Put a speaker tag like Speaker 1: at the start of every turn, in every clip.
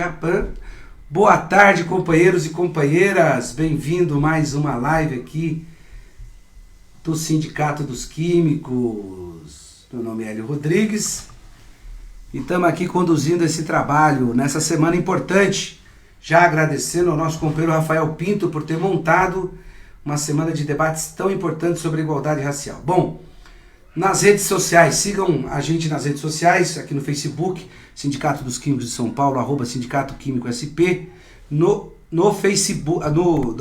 Speaker 1: Japan. Boa tarde, companheiros e companheiras. Bem-vindo a mais uma live aqui do Sindicato dos Químicos. Meu nome é Hélio Rodrigues e estamos aqui conduzindo esse trabalho nessa semana importante. Já agradecendo ao nosso companheiro Rafael Pinto por ter montado uma semana de debates tão importantes sobre igualdade racial. Bom, nas redes sociais, sigam a gente nas redes sociais, aqui no Facebook, Sindicato dos Químicos de São Paulo, @Sindicato Químico SP, no Facebook,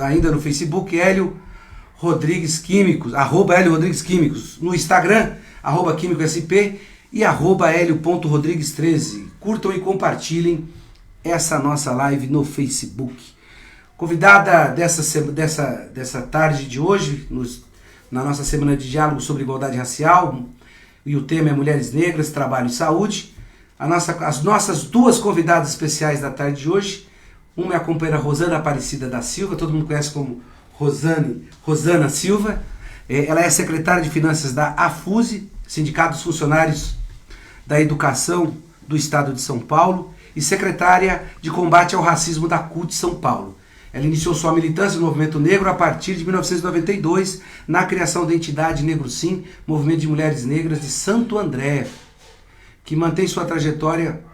Speaker 1: ainda no Facebook, Hélio Rodrigues Químicos, @Hélio Rodrigues Químicos, no Instagram, @Químico SP e @Hélio.Rodrigues13. Curtam e compartilhem essa nossa live no Facebook. Convidada dessa tarde de hoje, na nossa semana de diálogo sobre igualdade racial, e o tema é Mulheres Negras, Trabalho e Saúde. As nossas duas convidadas especiais da tarde de hoje, uma é a companheira Rosana Aparecida da Silva, todo mundo conhece como Rosana Silva. Ela é secretária de Finanças da AFUSE, Sindicato dos Funcionários da Educação do Estado de São Paulo, e secretária de Combate ao Racismo da CUT São Paulo. Ela iniciou sua militância no movimento negro a partir de 1992, na criação da entidade Negro Sim, Movimento de Mulheres Negras de Santo André, que mantém sua trajetória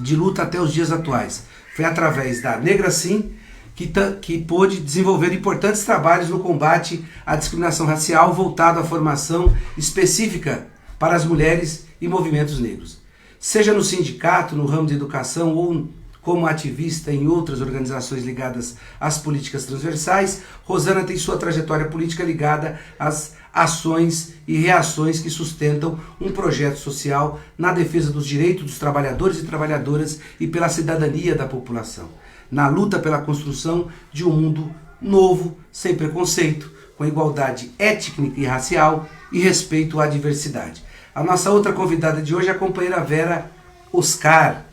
Speaker 1: de luta até os dias atuais. Foi através da Negra Sim que pôde desenvolver importantes trabalhos no combate à discriminação racial voltado à formação específica para as mulheres e movimentos negros. Seja no sindicato, no ramo de educação ou como ativista em outras organizações ligadas às políticas transversais, Rosana tem sua trajetória política ligada às ações e reações que sustentam um projeto social na defesa dos direitos dos trabalhadores e trabalhadoras e pela cidadania da população, na luta pela construção de um mundo novo, sem preconceito, com igualdade étnica e racial e respeito à diversidade. A nossa outra convidada de hoje é a companheira Vera Oscar.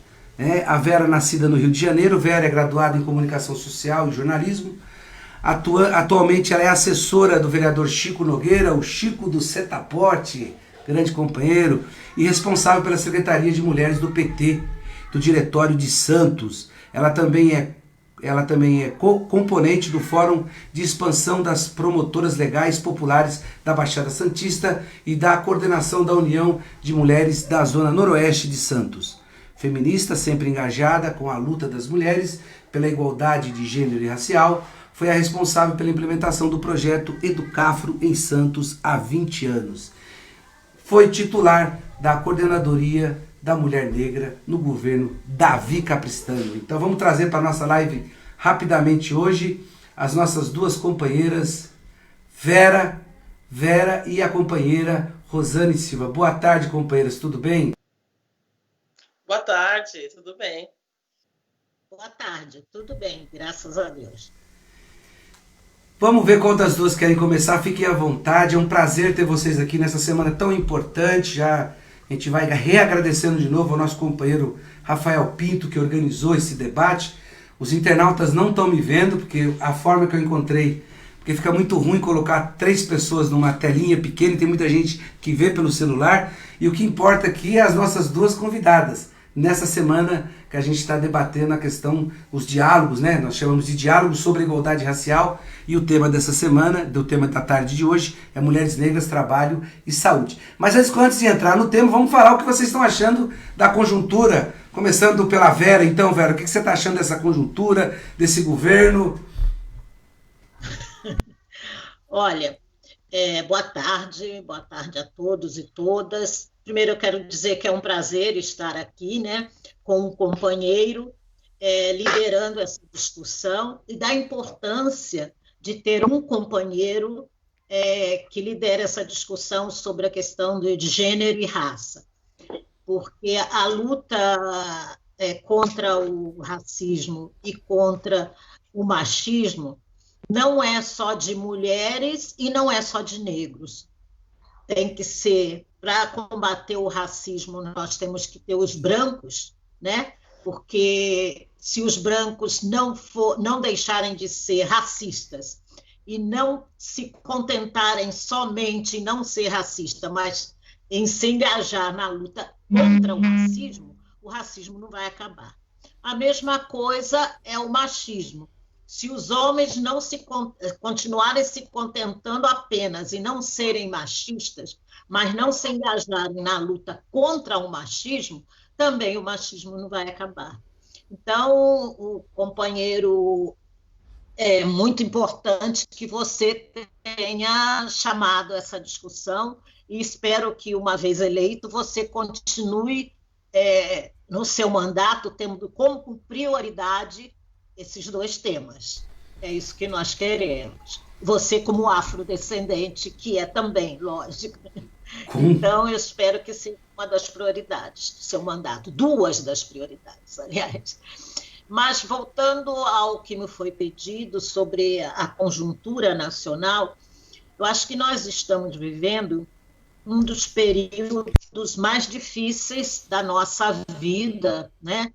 Speaker 1: A Vera, nascida no Rio de Janeiro, Vera é graduada em Comunicação Social e Jornalismo. Atualmente ela é assessora do vereador Chico Nogueira, o Chico do Setaporte, grande companheiro, e responsável pela Secretaria de Mulheres do PT, do Diretório de Santos. Ela também é componente do Fórum de Expansão das Promotoras Legais Populares da Baixada Santista e da coordenação da União de Mulheres da Zona Noroeste de Santos. Feminista, sempre engajada com a luta das mulheres pela igualdade de gênero e racial, foi a responsável pela implementação do projeto Educafro em Santos há 20 anos. Foi titular da Coordenadoria da Mulher Negra no governo Davi Capistrano. Então vamos trazer para a nossa live rapidamente hoje as nossas duas companheiras, Vera e a companheira Rosane Silva. Boa tarde, companheiras, tudo bem?
Speaker 2: Boa tarde, tudo bem?
Speaker 3: Boa tarde, tudo bem, graças a Deus.
Speaker 1: Vamos ver qual das duas querem começar, fiquem à vontade, é um prazer ter vocês aqui nessa semana tão importante. Já a gente vai reagradecendo de novo ao nosso companheiro Rafael Pinto, que organizou esse debate. Os internautas não estão me vendo, porque a forma que eu encontrei, porque fica muito ruim colocar 3 pessoas numa telinha pequena e tem muita gente que vê pelo celular, e o que importa aqui é as nossas duas convidadas. Nessa semana que a gente está debatendo a questão, os diálogos, né? Nós chamamos de diálogos sobre igualdade racial, e o tema dessa semana, do tema da tarde de hoje, é Mulheres Negras, Trabalho e Saúde. Mas antes de entrar no tema, vamos falar o que vocês estão achando da conjuntura, começando pela Vera. Então, Vera, o que você está achando dessa conjuntura, desse governo?
Speaker 3: Olha, boa tarde a todos e todas. Primeiro eu quero dizer que é um prazer estar aqui, né, com um companheiro liderando essa discussão, e da importância de ter um companheiro que lidera essa discussão sobre a questão de gênero e raça, porque a luta contra o racismo e contra o machismo não é só de mulheres e não é só de negros. Tem que ser, para combater o racismo, nós temos que ter os brancos, né? Porque se os brancos não deixarem de ser racistas e não se contentarem somente em não ser racista, mas em se engajar na luta contra o racismo não vai acabar. A mesma coisa é o machismo. Se os homens não continuarem se contentando apenas e não serem machistas, mas não se engajarem na luta contra o machismo, também o machismo não vai acabar. Então, o companheiro, é muito importante que você tenha chamado essa discussão e espero que, uma vez eleito, você continue no seu mandato, tendo como prioridade esses dois temas. É isso que nós queremos. Você, como afrodescendente, que é também, lógico. Então, eu espero que seja uma das prioridades do seu mandato, duas das prioridades, aliás. Mas, voltando ao que me foi pedido sobre a conjuntura nacional, eu acho que nós estamos vivendo um dos períodos mais difíceis da nossa vida, né?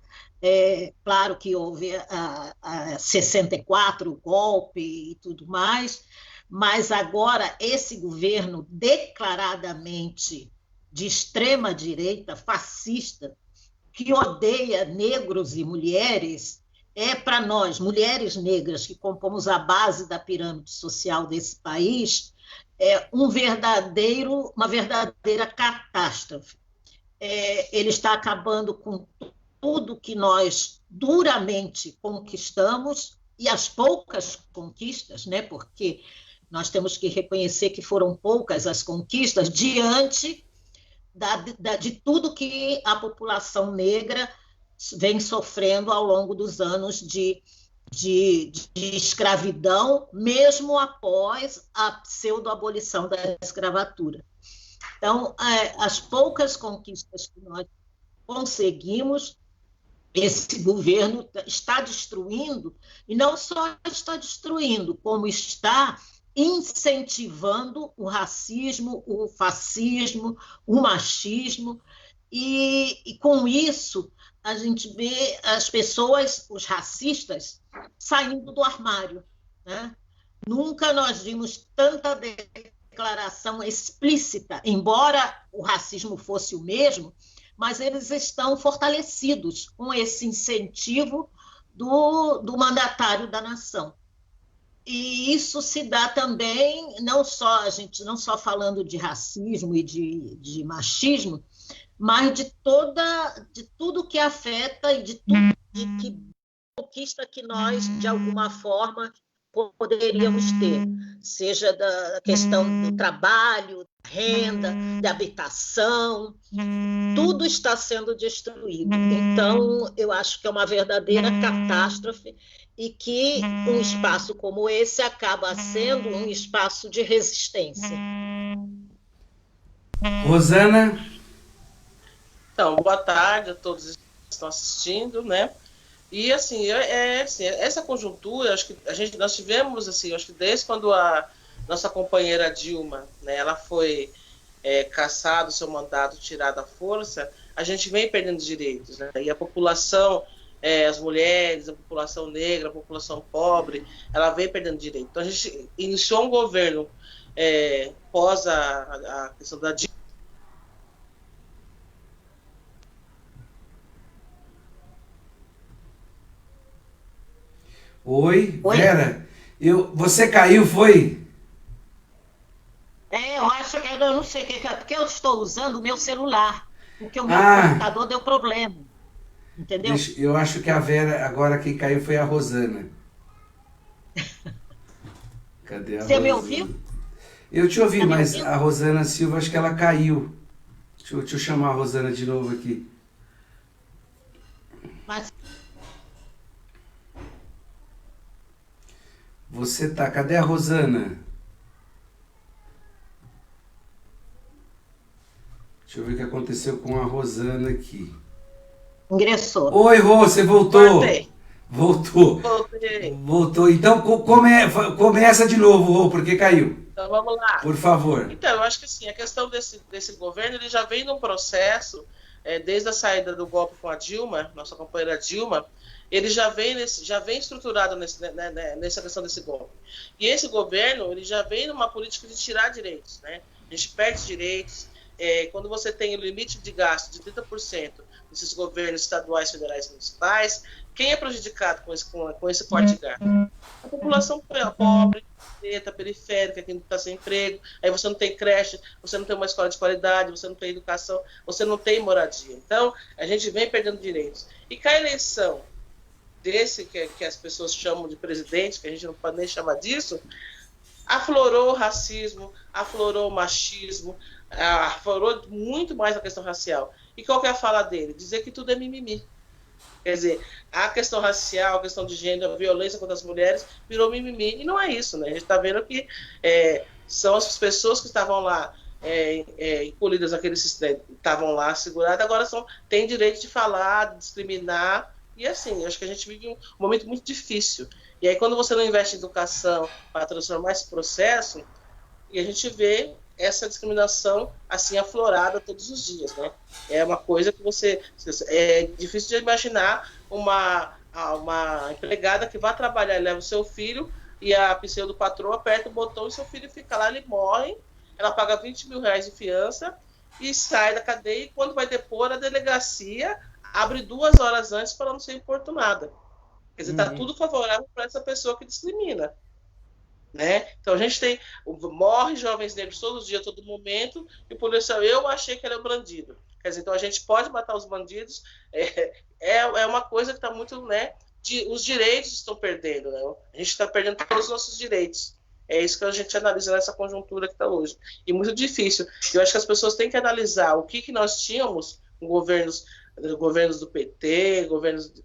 Speaker 3: Claro que houve a 64, o golpe e tudo mais, mas agora esse governo declaradamente de extrema-direita, fascista, que odeia negros e mulheres, para nós, mulheres negras que compomos a base da pirâmide social desse país, uma verdadeira catástrofe. Ele está acabando com tudo que nós duramente conquistamos, e as poucas conquistas, né, porque nós temos que reconhecer que foram poucas as conquistas diante de tudo que a população negra vem sofrendo ao longo dos anos de escravidão, mesmo após a pseudo-abolição da escravatura. Então, as poucas conquistas que nós conseguimos, esse governo está destruindo, e não só está destruindo, como está incentivando o racismo, o fascismo, o machismo, e com isso a gente vê as pessoas, os racistas, saindo do armário, né? Nunca nós vimos tanta declaração explícita, embora o racismo fosse o mesmo, mas eles estão fortalecidos com esse incentivo do mandatário da nação. E isso se dá também, a gente não só falando de racismo e de machismo, mas de tudo que afeta e de tudo que conquista que nós, de alguma forma, poderíamos ter, seja da questão do trabalho, da renda, da habitação, tudo está sendo destruído. Então, eu acho que é uma verdadeira catástrofe e que um espaço como esse acaba sendo um espaço de resistência.
Speaker 1: Rosana?
Speaker 2: Então, boa tarde a todos que estão assistindo, né? E, assim, essa conjuntura, acho que nós tivemos, assim, acho que desde quando a nossa companheira Dilma, né, ela foi cassada, o seu mandato tirado à força, a gente vem perdendo direitos, né? E a população, as mulheres, a população negra, a população pobre, ela vem perdendo direitos. Então, a gente iniciou um governo pós a questão da Dilma.
Speaker 1: Oi, Vera, você caiu, foi?
Speaker 3: Eu acho que eu não sei o que é, porque eu estou usando o meu celular, porque o meu computador deu problema, entendeu?
Speaker 1: Eu acho que a Vera, agora quem caiu foi a Rosana. Cadê a Rosana?
Speaker 3: Você me ouviu?
Speaker 1: Eu te ouvi, mas a Rosana Silva, acho que ela caiu. Deixa eu chamar a Rosana de novo aqui.
Speaker 3: Mas...
Speaker 1: Cadê a Rosana? Deixa eu ver o que aconteceu com a Rosana aqui.
Speaker 3: Ingressou.
Speaker 1: Oi, Rô, você voltou?
Speaker 2: Voltei.
Speaker 1: Voltou. Então começa de novo, Rô, porque caiu.
Speaker 2: Então vamos lá.
Speaker 1: Por favor.
Speaker 2: Então, eu acho que assim, a questão desse governo, ele já vem num processo, desde a saída do golpe com a Dilma, nossa companheira Dilma, ele já vem estruturado nessa questão desse golpe. E esse governo, ele já vem numa política de tirar direitos, né? A gente perde direitos. Quando você tem o limite de gasto de 30%, nesses governos estaduais, federais e municipais, quem é prejudicado com esse corte de gasto? A população pobre, preta, periférica, que está sem emprego, aí você não tem creche, você não tem uma escola de qualidade, você não tem educação, você não tem moradia. Então, a gente vem perdendo direitos. E com a eleição desse que as pessoas chamam de presidente, que a gente não pode nem chamar disso, aflorou o racismo, aflorou o machismo, aflorou muito mais a questão racial. E qual que é a fala dele? Dizer que tudo é mimimi. Quer dizer, a questão racial, a questão de gênero, a violência contra as mulheres virou mimimi. E não é isso, né? A gente está vendo que são as pessoas que estavam lá encolhidas, aqueles que estavam lá seguradas, agora têm direito de falar, de discriminar. E assim, acho que a gente vive um momento muito difícil. E aí, quando você não investe em educação para transformar esse processo, e a gente vê essa discriminação assim aflorada todos os dias, né? É uma coisa que é difícil de imaginar uma empregada que vai trabalhar e leva o seu filho e a pseudo patroa aperta o botão e seu filho fica lá, ele morre, ela paga 20 mil reais de fiança e sai da cadeia, e quando vai depor, a delegacia abre 2 horas antes para não ser importunada. Quer dizer, está tudo favorável para essa pessoa que discrimina. Né? Então a gente morre jovens negros todos os dias, todo momento, e o policial, eu achei que era o bandido. Quer dizer, então a gente pode matar os bandidos, é uma coisa que está muito, né? Os direitos estão perdendo, né? A gente está perdendo todos os nossos direitos. É isso que a gente analisa nessa conjuntura que está hoje. E muito difícil. Eu acho que as pessoas têm que analisar o que nós tínhamos com governos do PT,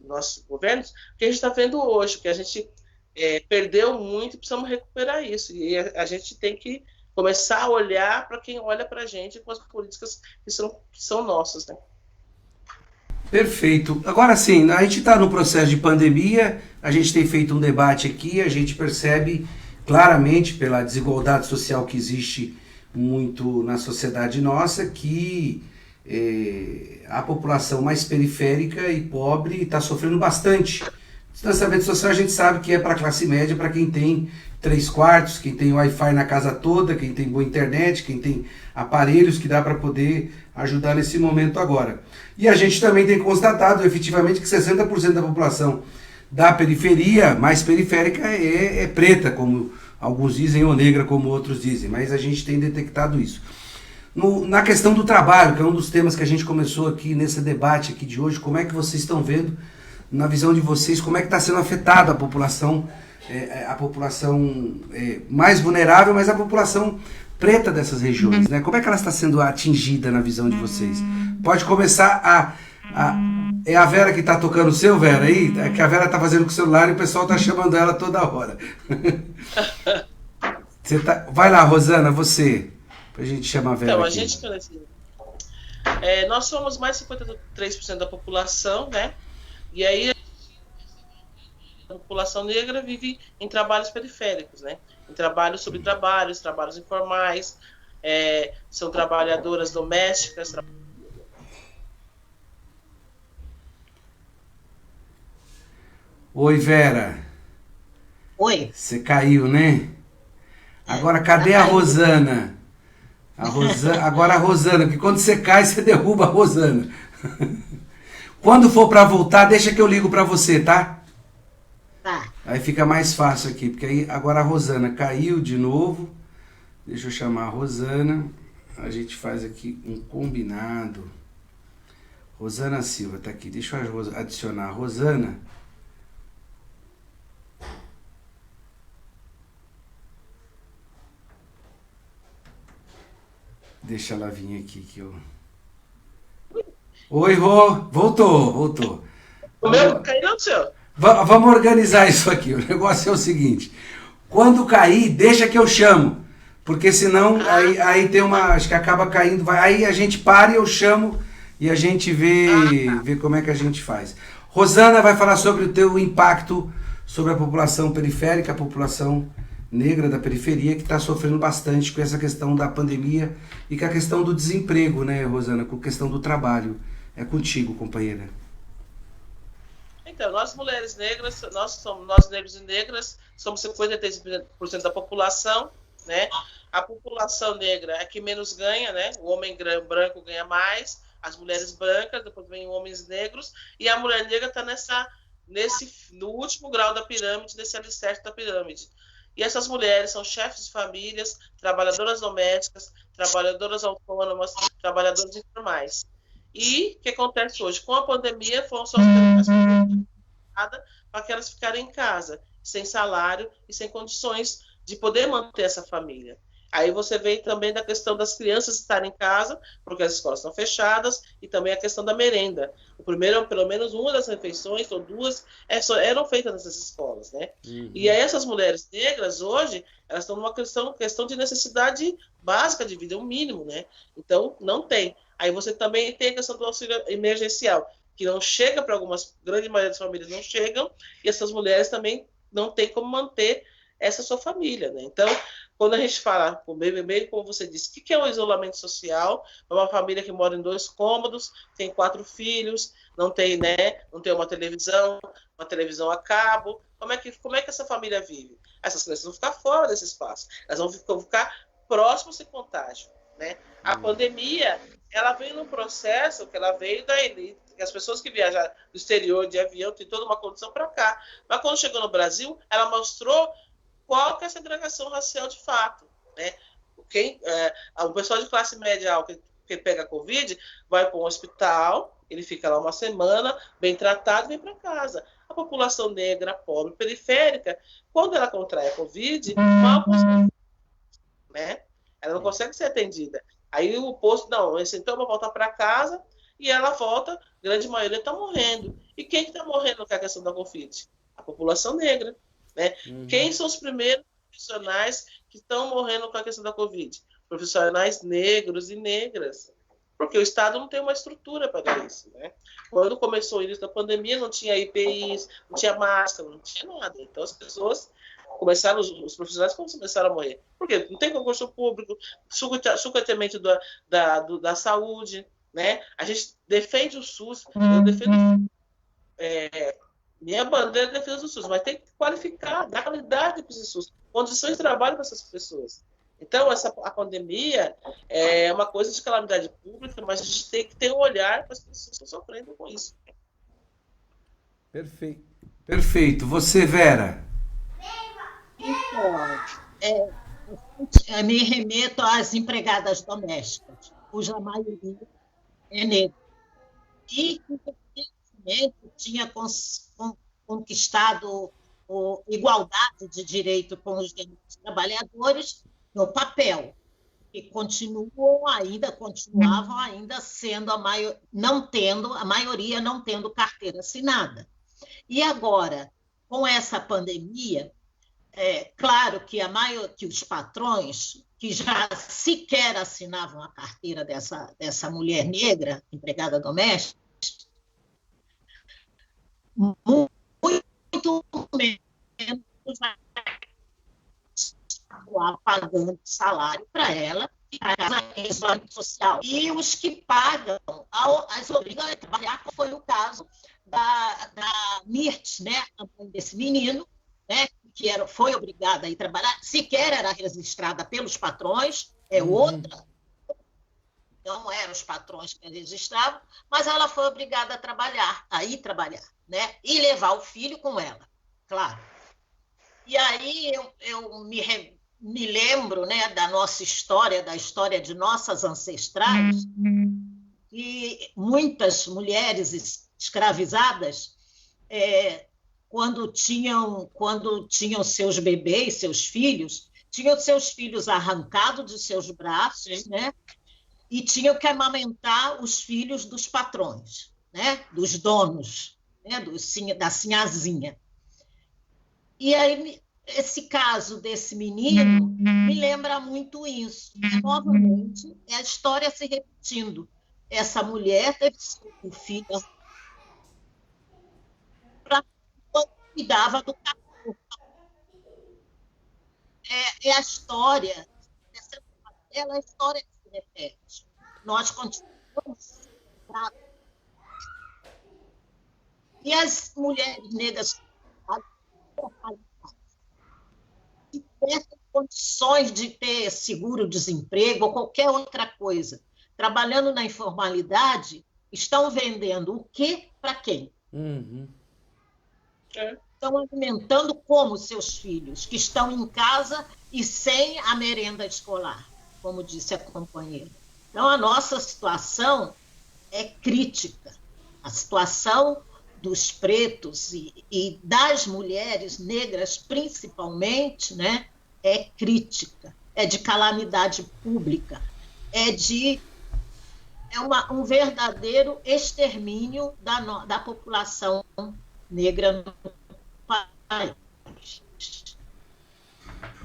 Speaker 2: nossos governos, que a gente está vendo hoje, que a gente perdeu muito e precisamos recuperar isso. E a gente tem que começar a olhar para quem olha para a gente com as políticas que são nossas, né?
Speaker 1: Perfeito. Agora sim, a gente está no processo de pandemia, a gente tem feito um debate aqui, a gente percebe claramente pela desigualdade social que existe muito na sociedade nossa que a população mais periférica e pobre está sofrendo bastante. Distanciamento social a gente sabe que é para a classe média, para quem tem 3 quartos, quem tem Wi-Fi na casa toda, quem tem boa internet, quem tem aparelhos que dá para poder ajudar nesse momento agora. E a gente também tem constatado efetivamente que 60% da população da periferia, mais periférica, é preta, como alguns dizem, ou negra, como outros dizem, mas a gente tem detectado isso. Na questão do trabalho, que é um dos temas que a gente começou aqui nesse debate aqui de hoje, como é que vocês estão vendo, na visão de vocês, como é que está sendo afetada a população mais vulnerável, mas a população preta dessas regiões, né? Como é que ela está sendo atingida na visão de vocês? Pode começar é a Vera que está tocando o seu, Vera, aí? É que a Vera está fazendo com o celular e o pessoal está chamando ela toda hora. Vai lá, Rosana, você, pra gente chamar a Vera.
Speaker 2: Então, nós somos mais de 53% da população, né? E aí a população negra vive em trabalhos periféricos, né? Em trabalhos sobre trabalhos informais, são trabalhadoras domésticas.
Speaker 1: Oi, Vera.
Speaker 3: Oi.
Speaker 1: Você caiu, né? Agora, cadê a Rosana? Agora a Rosana, porque quando você cai, você derruba a Rosana. Quando for para voltar, deixa que eu ligo para você, tá?
Speaker 3: Tá.
Speaker 1: Aí fica mais fácil aqui, porque aí agora a Rosana caiu de novo. Deixa eu chamar a Rosana. A gente faz aqui um combinado. Rosana Silva tá aqui. Deixa eu adicionar a Rosana. Deixa ela vir aqui que eu... Oi, Rô. Voltou.
Speaker 2: O meu caiu no seu.
Speaker 1: Vamos organizar isso aqui. O negócio é o seguinte. Quando cair, deixa que eu chamo. Porque senão aí tem uma... Acho que acaba caindo. Aí a gente para e eu chamo e a gente vê como é que a gente faz. Rosana vai falar sobre o teu impacto sobre a população periférica, a população negra da periferia, que está sofrendo bastante com essa questão da pandemia e com a questão do desemprego, né, Rosana? Com a questão do trabalho. É contigo, companheira.
Speaker 2: Então, nós mulheres negras, nós negros e negras, somos 53% da população, né? A população negra é que menos ganha, né? O homem branco ganha mais, as mulheres brancas, depois vem homens negros, e a mulher negra está no último grau da pirâmide, nesse alicerce da pirâmide. E essas mulheres são chefes de famílias, trabalhadoras domésticas, trabalhadoras autônomas, trabalhadoras informais. E o que acontece hoje? Com a pandemia, foram só para que elas ficarem em casa, sem salário e sem condições de poder manter essa família. Aí você vem também da questão das crianças estarem em casa, porque as escolas estão fechadas, e também a questão da merenda. Pelo menos uma das refeições, ou duas, eram feitas nessas escolas, né? Uhum. E aí essas mulheres negras, hoje, elas estão numa questão de necessidade básica de vida, o mínimo, né? Então, não tem. Aí você também tem a questão do auxílio emergencial, que não chega para grande maioria das famílias não chegam, e essas mulheres também não têm como manter essa sua família, né? Então, quando a gente fala, bem como você disse, o que é o isolamento social? É uma família que mora em 2 cômodos, tem 4 filhos, não tem uma televisão a cabo. Como é que essa família vive? Essas crianças vão ficar fora desse espaço, elas vão ficar próximas de contágio, né? A pandemia, ela veio num processo que ela veio da elite, que as pessoas que viajaram do exterior de avião têm toda uma condição para cá. Mas quando chegou no Brasil, ela mostrou qual que é a segregação racial de fato, né? O pessoal de classe média alta que pega Covid vai para um hospital, ele fica lá uma semana, bem tratado, e vem para casa. A população negra, pobre, periférica, quando ela contrai a Covid, mal consegue, né? Ela não consegue ser atendida. Aí o posto, não, esse sintoma volta para casa e ela volta, a grande maioria está morrendo. E quem está morrendo com a questão da Covid? A população negra. Né? Uhum. Quem são os primeiros profissionais que estão morrendo com a questão da Covid? Profissionais negros e negras. Porque o Estado não tem uma estrutura para isso. Né? Quando começou o início da pandemia, não tinha IPIs, não tinha máscara, não tinha nada. Então as pessoas os profissionais começaram a morrer. Por quê? Não tem concurso público, sucateamento da saúde. Né? A gente defende o SUS, eu defendo minha bandeira é a defesa do SUS, mas tem que qualificar, dar qualidade para esse SUS, condições de trabalho para essas pessoas. Então, a pandemia é uma coisa de calamidade pública, mas a gente tem que ter um olhar para as pessoas que estão sofrendo com isso.
Speaker 1: Perfeito. Perfeito. Você, Vera?
Speaker 3: Então, me remeto às empregadas domésticas, cuja maioria é negra. E tinha conquistado igualdade de direito com os demais trabalhadores no papel, e continuavam ainda sendo a maioria não tendo carteira assinada. E agora, com essa pandemia, claro que que os patrões que já sequer assinavam a carteira dessa mulher negra, empregada doméstica, muito menos pagando salário para ela, isolamento social. E os que pagam as obrigam a trabalhar, como foi o caso da Mirtz, né, a mãe desse menino, né, que foi obrigada a ir trabalhar, sequer era registrada pelos patrões, outra. Não eram os patrões que a registravam, mas ela foi obrigada a ir trabalhar, né? E levar o filho com ela, claro. E aí eu me lembro, né, da nossa história, da história de nossas ancestrais, e muitas mulheres escravizadas, quando tinham seus bebês, seus filhos, tinham seus filhos arrancados de seus braços, né? E tinham que amamentar os filhos dos patrões, né? Dos donos, né? Da sinhazinha. E aí, esse caso desse menino me lembra muito isso. Novamente, é a história se repetindo. Essa mulher teve um filho cuidava do cachorro. É a história, a história que se repete. Nós continuamos. E as mulheres negras tivessem condições de ter seguro-desemprego ou qualquer outra coisa, trabalhando na informalidade, estão vendendo o quê para quem?
Speaker 1: Uhum.
Speaker 3: Estão alimentando como seus filhos, que estão em casa e sem a merenda escolar, como disse a companheira. Então, a nossa situação é crítica. A situação dos pretos e das mulheres negras, principalmente, né, é crítica, é de calamidade pública, um verdadeiro extermínio da população negra no país.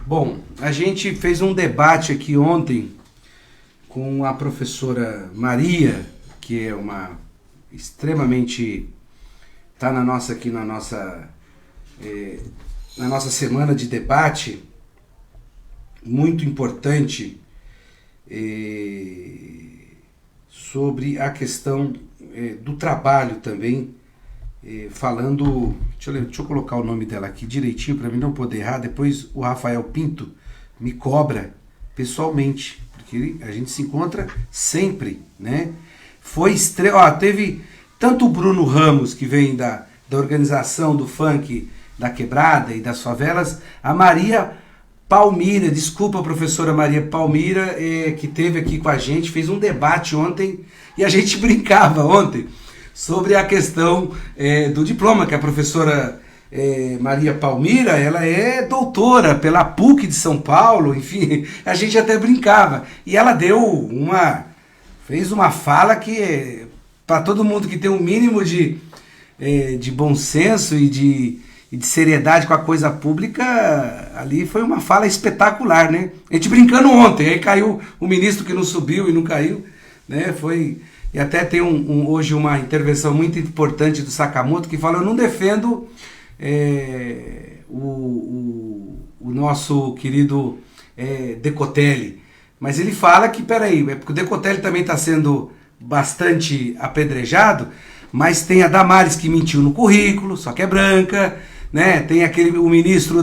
Speaker 1: Bom, a gente fez um debate aqui ontem com a professora Maria, que é uma extremamente... está na nossa semana de debate, muito importante, sobre a questão do trabalho também, falando... Deixa eu colocar o nome dela aqui direitinho para mim não poder errar. Depois o Rafael Pinto me cobra pessoalmente, porque a gente se encontra sempre, né? Teve tanto o Bruno Ramos, que vem da organização do funk da Quebrada e das favelas, a Maria Palmira, desculpa, professora Maria Palmira, que teve aqui com a gente, fez um debate ontem, e a gente brincava ontem sobre a questão do diploma, que a professora Maria Palmira, ela é doutora pela PUC de São Paulo, enfim, a gente até brincava, e ela fez uma fala que, para todo mundo que tem um mínimo de bom senso e de seriedade com a coisa pública, ali foi uma fala espetacular, né? A gente brincando ontem, aí caiu o ministro que não subiu e não caiu, né? E até tem hoje uma intervenção muito importante do Sakamoto que fala: eu não defendo o nosso querido Decotelli, mas ele fala que, peraí, porque o Decotelli também está sendo bastante apedrejado, mas tem a Damares que mentiu no currículo, só que é branca, né? Tem o ministro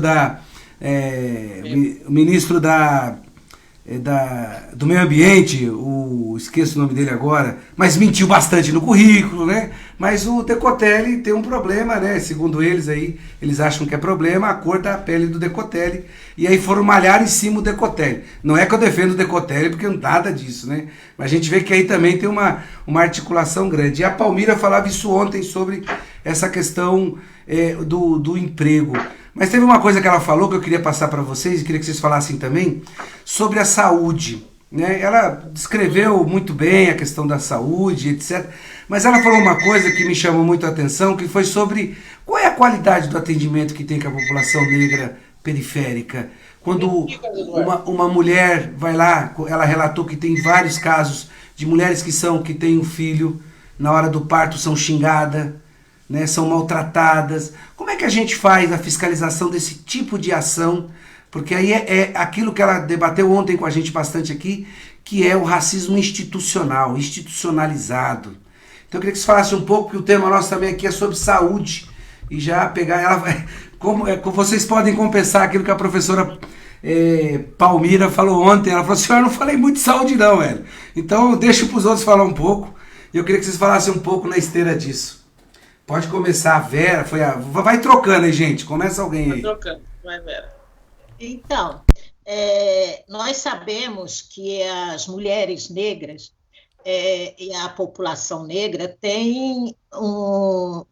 Speaker 1: do meio ambiente, esqueço o nome dele agora, mas mentiu bastante no currículo, né? Mas o Decotelli tem um problema, né? Segundo eles aí, eles acham que é problema a cor da pele do Decotelli, e aí foram malhar em cima o Decotelli. Não é que eu defendo o Decotelli, porque nada disso, né? Mas a gente vê que aí também tem uma articulação grande. E a Palmira falava isso ontem sobre essa questão do emprego. Mas teve uma coisa que ela falou que eu queria passar para vocês, e queria que vocês falassem também, sobre a saúde, né? Ela descreveu muito bem a questão da saúde, etc. Mas ela falou uma coisa que me chamou muito a atenção, que foi sobre qual é a qualidade do atendimento que tem com a população negra periférica. Quando uma mulher vai lá, ela relatou que tem vários casos de mulheres que têm um filho, na hora do parto são xingadas, né, são maltratadas. Como é que a gente faz a fiscalização desse tipo de ação? Porque aí é aquilo que ela debateu ontem com a gente bastante aqui, que é o racismo institucional, institucionalizado. Então eu queria que você falasse um pouco, que o tema nosso também aqui é sobre saúde, e já pegar ela, como vocês podem compensar aquilo que a professora Palmira falou ontem. Ela falou assim: eu não falei muito de saúde não, velho. Então eu deixo para os outros falar um pouco, e eu queria que vocês falassem um pouco na esteira disso. Pode começar a Vera, vai trocando aí, gente, começa alguém aí.
Speaker 2: Vai trocando, vai Vera.
Speaker 3: Então, nós sabemos que as mulheres negras e a população negra têm uma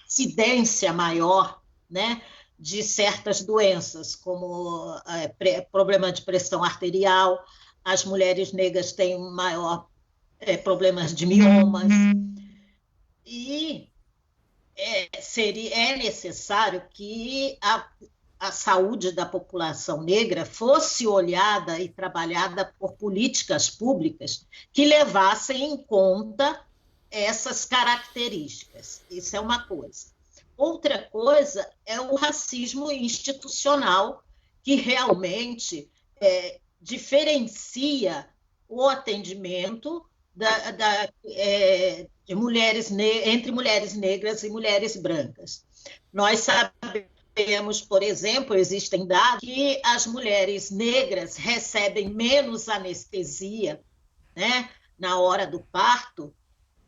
Speaker 3: incidência maior, né, de certas doenças, como problema de pressão arterial. As mulheres negras têm maior problemas de miomas. E é necessário que a saúde da população negra fosse olhada e trabalhada por políticas públicas que levassem em conta essas características. Isso é uma coisa. Outra coisa é o racismo institucional, que realmente diferencia o atendimento de mulheres entre mulheres negras e mulheres brancas. Nós sabemos, por exemplo, existem dados que as mulheres negras recebem menos anestesia, né, na hora do parto,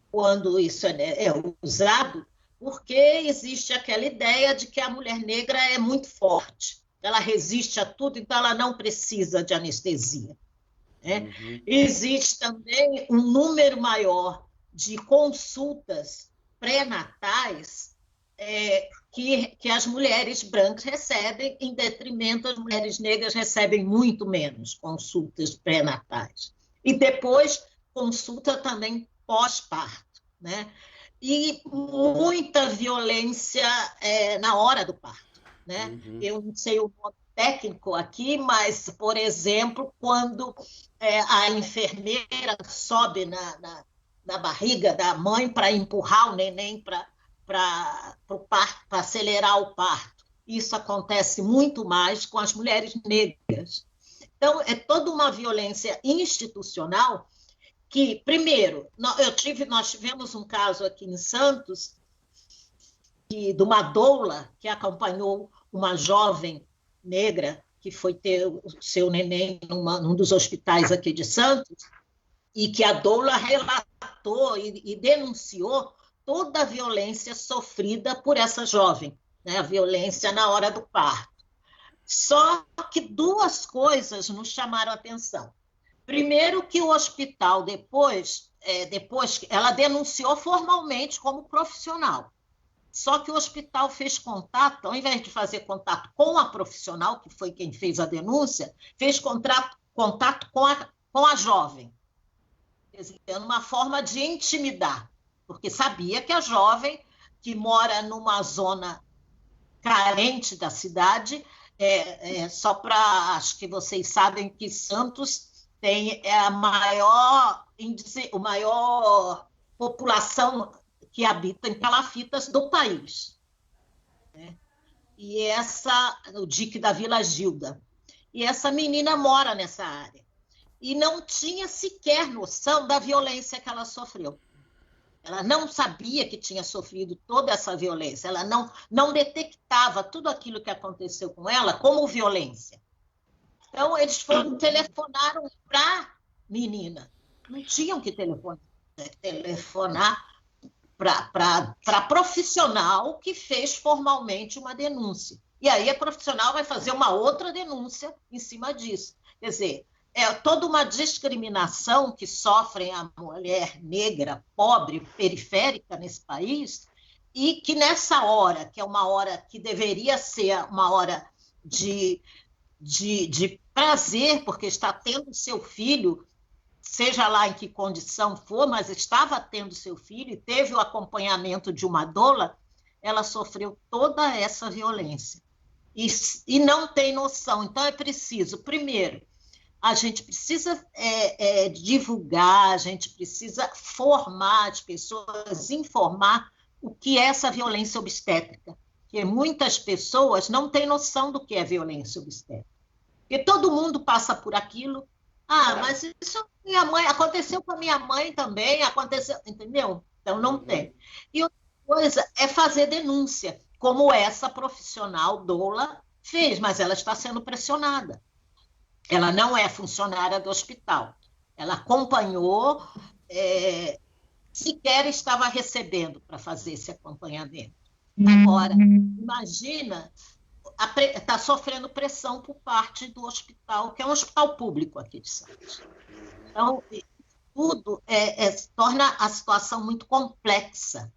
Speaker 3: quando isso é usado, porque existe aquela ideia de que a mulher negra é muito forte, ela resiste a tudo, então ela não precisa de anestesia. Né? Existe também um número maior de consultas pré-natais que as mulheres brancas recebem, em detrimento das mulheres negras recebem muito menos consultas pré-natais. E depois, consulta também pós-parto. Né? E muita violência na hora do parto. Né? Eu não sei o nome técnico aqui, mas, por exemplo, quando a enfermeira sobe na barriga da mãe para empurrar o neném para acelerar o parto. Isso acontece muito mais com as mulheres negras. Então, é toda uma violência institucional que, primeiro, nós tivemos um caso aqui em Santos de uma doula que acompanhou uma jovem negra que foi ter o seu neném num dos hospitais aqui de Santos, e que a doula relatou e denunciou toda a violência sofrida por essa jovem, né? A violência na hora do parto. Só que duas coisas nos chamaram a atenção. Primeiro, que o hospital, depois ela denunciou formalmente como profissional. Só que o hospital fez contato, ao invés de fazer contato com a profissional, que foi quem fez a denúncia, fez contato com a jovem, uma forma de intimidar, porque sabia que a jovem, que mora numa zona carente da cidade, só para, acho que vocês sabem que Santos tem a maior população que habita em palafitas do país. Né? E o dique da Vila Gilda. E essa menina mora nessa área. E não tinha sequer noção da violência que ela sofreu. Ela não sabia que tinha sofrido toda essa violência. Ela não detectava tudo aquilo que aconteceu com ela como violência. Então, eles telefonaram para a menina. Não tinham que telefonar para a profissional que fez formalmente uma denúncia. E aí a profissional vai fazer uma outra denúncia em cima disso. Quer dizer, é toda uma discriminação que sofre a mulher negra, pobre, periférica nesse país, e que nessa hora, que é uma hora que deveria ser uma hora de prazer, porque está tendo seu filho, seja lá em que condição for, mas estava tendo seu filho e teve o acompanhamento de uma doula, ela sofreu toda essa violência. E não tem noção. Então, é preciso, primeiro, a gente precisa divulgar, a gente precisa formar as pessoas, informar o que é essa violência obstétrica, porque muitas pessoas não têm noção do que é violência obstétrica. Porque todo mundo passa por aquilo. Mas isso minha mãe, aconteceu com a minha mãe também, aconteceu, entendeu? Então não tem. E outra coisa é fazer denúncia, como essa profissional doula fez, mas ela está sendo pressionada. Ela não é funcionária do hospital. Ela acompanhou, sequer estava recebendo para fazer esse acompanhamento. Agora, imagina, está sofrendo pressão por parte do hospital, que é um hospital público aqui de Santos. Então, tudo torna a situação muito complexa,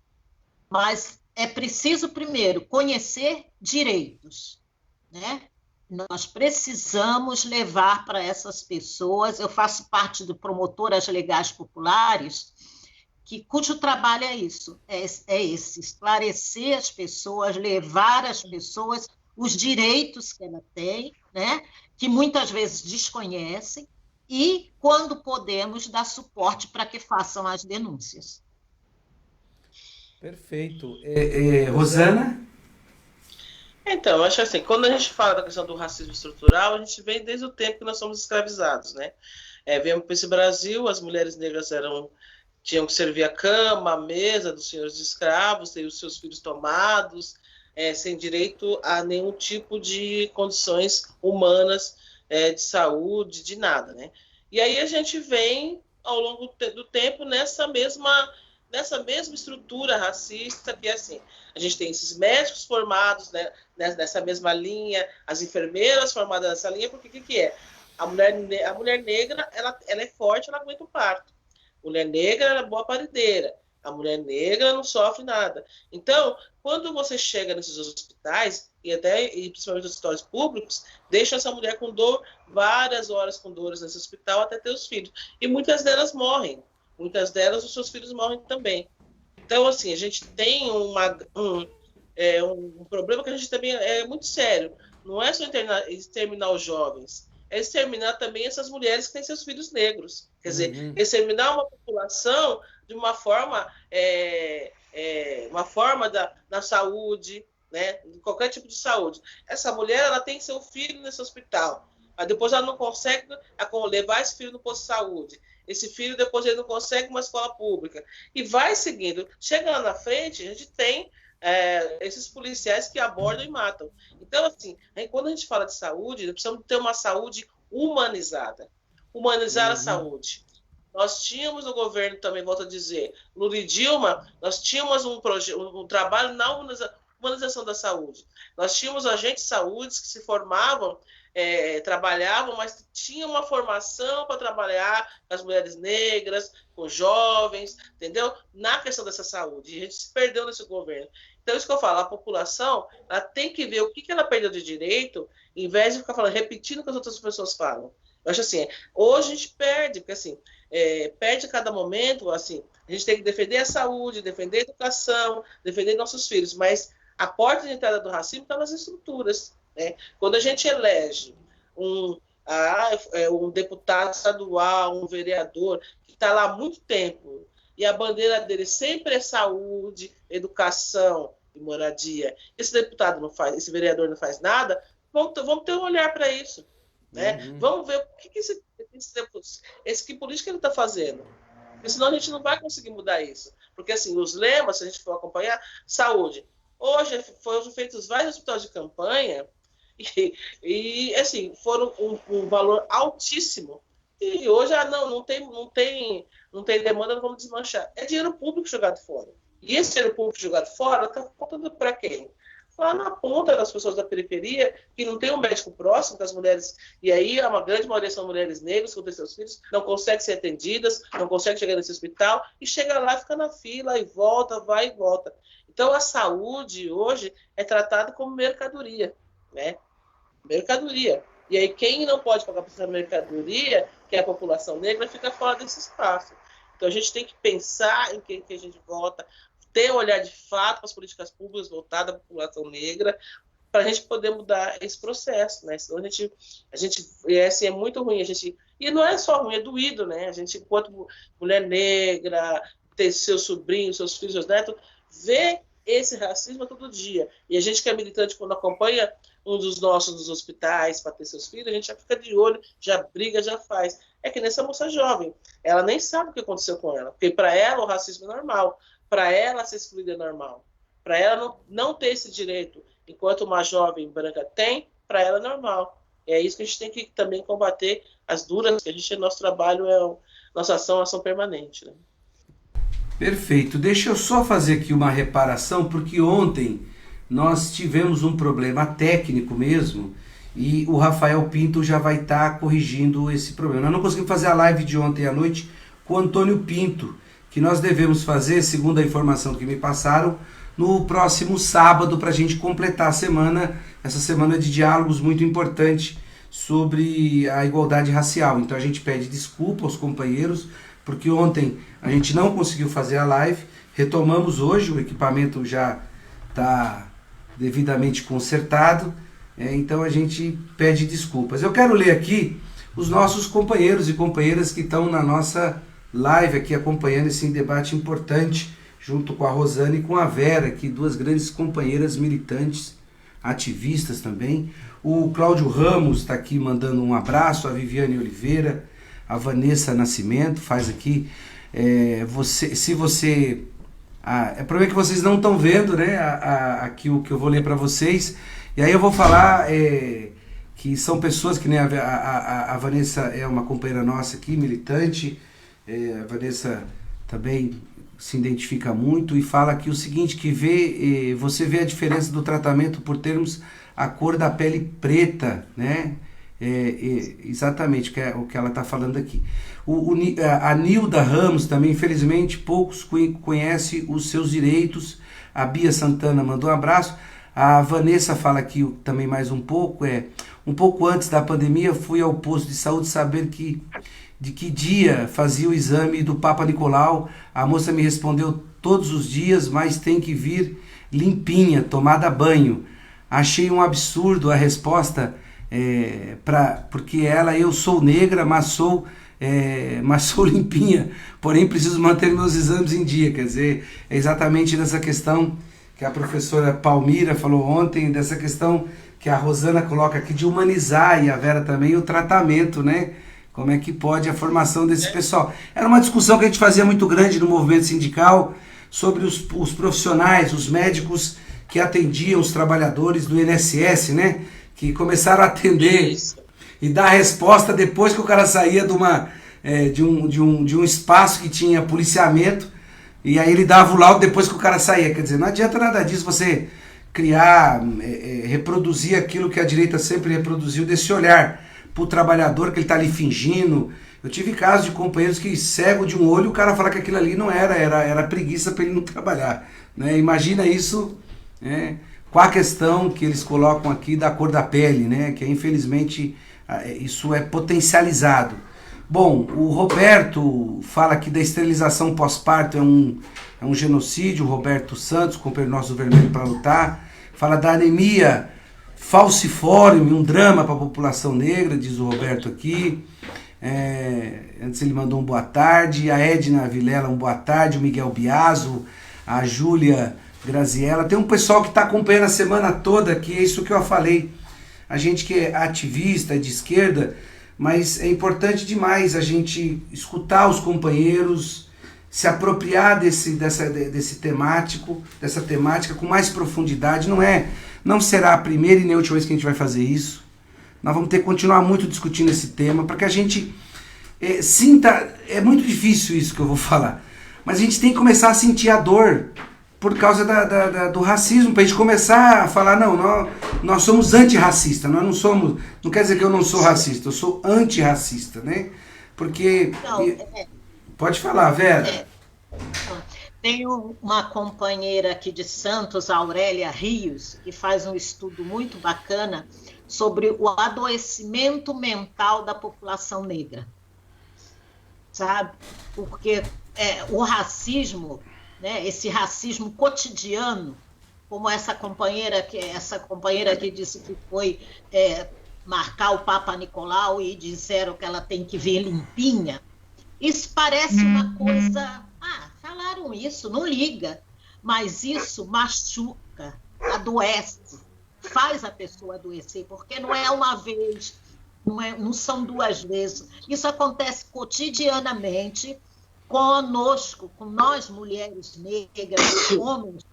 Speaker 3: mas é preciso, primeiro, conhecer direitos, né? Nós precisamos levar para essas pessoas, eu faço parte do Promotoras Legais Populares, cujo trabalho é isso, esse, esclarecer as pessoas, levar às pessoas os direitos que ela tem, né? Que muitas vezes desconhecem, e, quando podemos, dar suporte para que façam as denúncias.
Speaker 1: Perfeito. Rosana?
Speaker 2: Então, acho assim, quando a gente fala da questão do racismo estrutural, a gente vem desde o tempo que nós somos escravizados, né? Viemos para esse Brasil, as mulheres negras tinham que servir a cama, a mesa dos senhores de escravos, ter os seus filhos tomados, sem direito a nenhum tipo de condições humanas, de saúde, de nada, né? E aí a gente vem ao longo do tempo nessa mesma estrutura racista, que assim, a gente tem esses médicos formados, né, nessa mesma linha, as enfermeiras formadas nessa linha, porque o que é? A mulher negra, ela é forte, ela aguenta o parto. A mulher negra, ela é boa parideira. A mulher negra não sofre nada. Então, quando você chega nesses hospitais, e principalmente nos hospitais públicos, deixa essa mulher com dor, várias horas com dores nesse hospital até ter os filhos. E muitas delas morrem. Muitas delas, os seus filhos morrem também. Então, assim, a gente tem um problema que a gente também é muito sério. Não é só exterminar os jovens, é exterminar também essas mulheres que têm seus filhos negros. Quer dizer, exterminar uma população de uma forma, da saúde, né? De qualquer tipo de saúde. Essa mulher, ela tem seu filho nesse hospital, mas depois ela não consegue levar esse filho no posto de saúde. Esse filho, depois ele não consegue uma escola pública. E vai seguindo. Chega lá na frente, a gente tem esses policiais que abordam e matam. Então, assim, quando a gente fala de saúde, nós precisamos ter uma saúde humanizada. Humanizar a saúde. Nós tínhamos no governo também, volto a dizer, Lula e Dilma, nós tínhamos um trabalho na humanização da saúde. Nós tínhamos agentes de saúde que se formavam, trabalhavam, mas tinham uma formação para trabalhar com as mulheres negras, com jovens, entendeu? Na questão dessa saúde. E a gente se perdeu nesse governo. Então, isso que eu falo, a população, ela tem que ver o que ela perdeu de direito, em vez de ficar repetindo o que as outras pessoas falam. Eu acho assim, hoje a gente perde, porque assim, perde a cada momento, assim, a gente tem que defender a saúde, defender a educação, defender nossos filhos, mas a porta de entrada do racismo está nas estruturas, né? Quando a gente elege um deputado estadual, um vereador, que está lá há muito tempo, e a bandeira dele sempre é saúde, educação e moradia, esse deputado não faz, esse vereador não faz nada, vamos ter um olhar para isso. Né? Vamos ver o que que política ele está fazendo. Porque senão a gente não vai conseguir mudar isso. Porque assim, os lemas, se a gente for acompanhar, saúde. Hoje foram feitos vários hospitais de campanha e assim, foram um valor altíssimo. E hoje, não tem demanda, não vamos desmanchar. É dinheiro público jogado fora. E esse dinheiro público jogado fora está contando para quem? Lá na ponta das pessoas da periferia, que não tem um médico próximo, que as mulheres, e aí uma grande maioria são mulheres negras com seus filhos, não conseguem ser atendidas, não conseguem chegar nesse hospital, e chega lá, fica na fila, e volta, vai e volta. Então a saúde hoje é tratada como mercadoria, né? Mercadoria. E aí quem não pode pagar por essa mercadoria, que é a população negra, fica fora desse espaço. Então a gente tem que pensar em quem que a gente vota, ter um olhar de fato para as políticas públicas voltadas à população negra, para a gente poder mudar esse processo, né? Senão a gente assim, é muito ruim. E não é só ruim, é doído, né? A gente, enquanto mulher negra, ter seus sobrinhos, seus filhos, seus netos, vê esse racismo todo dia. E a gente que é militante, quando acompanha um dos nossos nos hospitais para ter seus filhos, a gente já fica de olho, já briga, já faz. É que nessa moça jovem, ela nem sabe o que aconteceu com ela, porque para ela o racismo é normal. Para ela ser excluída é normal. Para ela não ter esse direito, enquanto uma jovem branca tem, para ela é normal. É isso que a gente tem que também combater, as duras, que nosso trabalho nossa ação permanente. Né?
Speaker 1: Perfeito. Deixa eu só fazer aqui uma reparação, porque ontem nós tivemos um problema técnico mesmo, e o Rafael Pinto já vai estar corrigindo esse problema. Nós não conseguimos fazer a live de ontem à noite com o Antônio Pinto, que nós devemos fazer, segundo a informação que me passaram, no próximo sábado, para a gente completar essa semana de diálogos muito importante sobre a igualdade racial. Então a gente pede desculpa aos companheiros, porque ontem a gente não conseguiu fazer a live, retomamos hoje, o equipamento já está devidamente consertado, então a gente pede desculpas. Eu quero ler aqui os nossos companheiros e companheiras que estão na nossa live aqui acompanhando esse debate importante, junto com a Rosane e com a Vera, aqui, duas grandes companheiras militantes, ativistas também. O Cláudio Ramos está aqui mandando um abraço, a Viviane Oliveira, a Vanessa Nascimento faz aqui. É problema que vocês não estão vendo, né? Aqui o que eu vou ler para vocês. E aí eu vou falar que são pessoas que nem a Vanessa é uma companheira nossa aqui, militante, A Vanessa também se identifica muito e fala aqui o seguinte, que você vê a diferença do tratamento por termos a cor da pele preta, né? Exatamente o que ela está falando aqui. A Nilda Ramos também, infelizmente, poucos conhecem os seus direitos. A Bia Santana mandou um abraço. A Vanessa fala aqui também mais um pouco. Um pouco antes da pandemia, fui ao posto de saúde saber de que dia fazia o exame do Papa Nicolau. A moça me respondeu todos os dias, mas tem que vir limpinha, tomada banho. Achei um absurdo a resposta, porque eu sou negra, mas sou limpinha, porém preciso manter meus exames em dia. Quer dizer, é exatamente nessa questão que a professora Palmira falou ontem, dessa questão que a Rosana coloca aqui de humanizar, e a Vera também, o tratamento, né? Como é que pode a formação desse pessoal. Era uma discussão que a gente fazia muito grande no movimento sindical sobre os profissionais, os médicos que atendiam os trabalhadores do INSS, né? Que começaram a atender e dar a resposta depois que o cara saía de um espaço que tinha policiamento, e aí ele dava o laudo depois que o cara saía. Quer dizer, não adianta nada disso você criar, reproduzir aquilo que a direita sempre reproduziu, desse olhar para o trabalhador, que ele está ali fingindo. Eu tive casos de companheiros que, cego de um olho, o cara fala que aquilo ali não era preguiça para ele não trabalhar, né? Imagina isso, né? Com a questão que eles colocam aqui da cor da pele, né? Que infelizmente isso é potencializado. Bom, o Roberto fala aqui da esterilização pós-parto, é um genocídio. O Roberto Santos, companheiro nosso do Vermelho para Lutar, fala da anemia falciforme, um drama para a população negra, diz o Roberto aqui. Antes ele mandou um boa tarde, a Edna Vilela um boa tarde, o Miguel Biaso, a Júlia Graziella. Tem um pessoal que está acompanhando a semana toda aqui, é isso que eu falei. A gente que é ativista, de esquerda, mas é importante demais a gente escutar os companheiros, se apropriar dessa temática com mais profundidade. Não será a primeira e nem a última vez que a gente vai fazer isso. Nós vamos ter que continuar muito discutindo esse tema, para que a gente sinta... É muito difícil isso que eu vou falar, mas a gente tem que começar a sentir a dor por causa do racismo, para a gente começar a falar, não, nós somos antirracistas, nós não somos... Não quer dizer que eu não sou racista, eu sou antirracista, né? Porque... Pode falar, Vera.
Speaker 3: Tenho uma companheira aqui de Santos, a Aurélia Rios, que faz um estudo muito bacana sobre o adoecimento mental da população negra, sabe? Porque o racismo, né, esse racismo cotidiano, como essa companheira que disse que foi marcar o Papa Nicolau e disseram que ela tem que vir limpinha, isso parece uma coisa... falaram isso, não liga, mas isso machuca, adoece, faz a pessoa adoecer, porque não é uma vez, não são duas vezes. Isso acontece cotidianamente conosco, com nós mulheres negras, homens,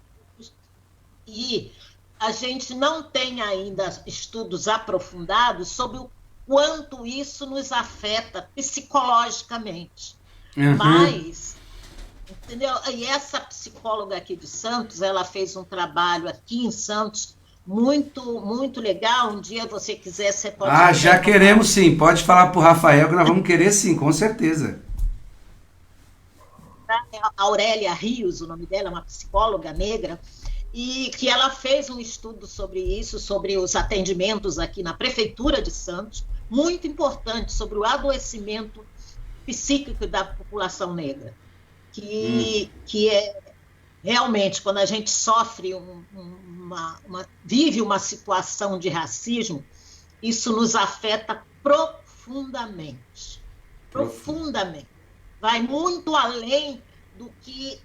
Speaker 3: e a gente não tem ainda estudos aprofundados sobre o quanto isso nos afeta psicologicamente.
Speaker 1: Uhum.
Speaker 3: Mas, entendeu? E essa psicóloga aqui de Santos, ela fez um trabalho aqui em Santos muito, muito legal. Um dia você quiser, você pode...
Speaker 1: já queremos sim. Pode falar para o Rafael que nós vamos querer sim, com certeza.
Speaker 3: A Aurélia Rios, o nome dela, é uma psicóloga negra, e que ela fez um estudo sobre isso, sobre os atendimentos aqui na Prefeitura de Santos, muito importante, sobre o adoecimento psíquico da população negra, que é realmente, quando a gente sofre, vive uma situação de racismo, isso nos afeta profundamente, profundamente. Vai muito além do que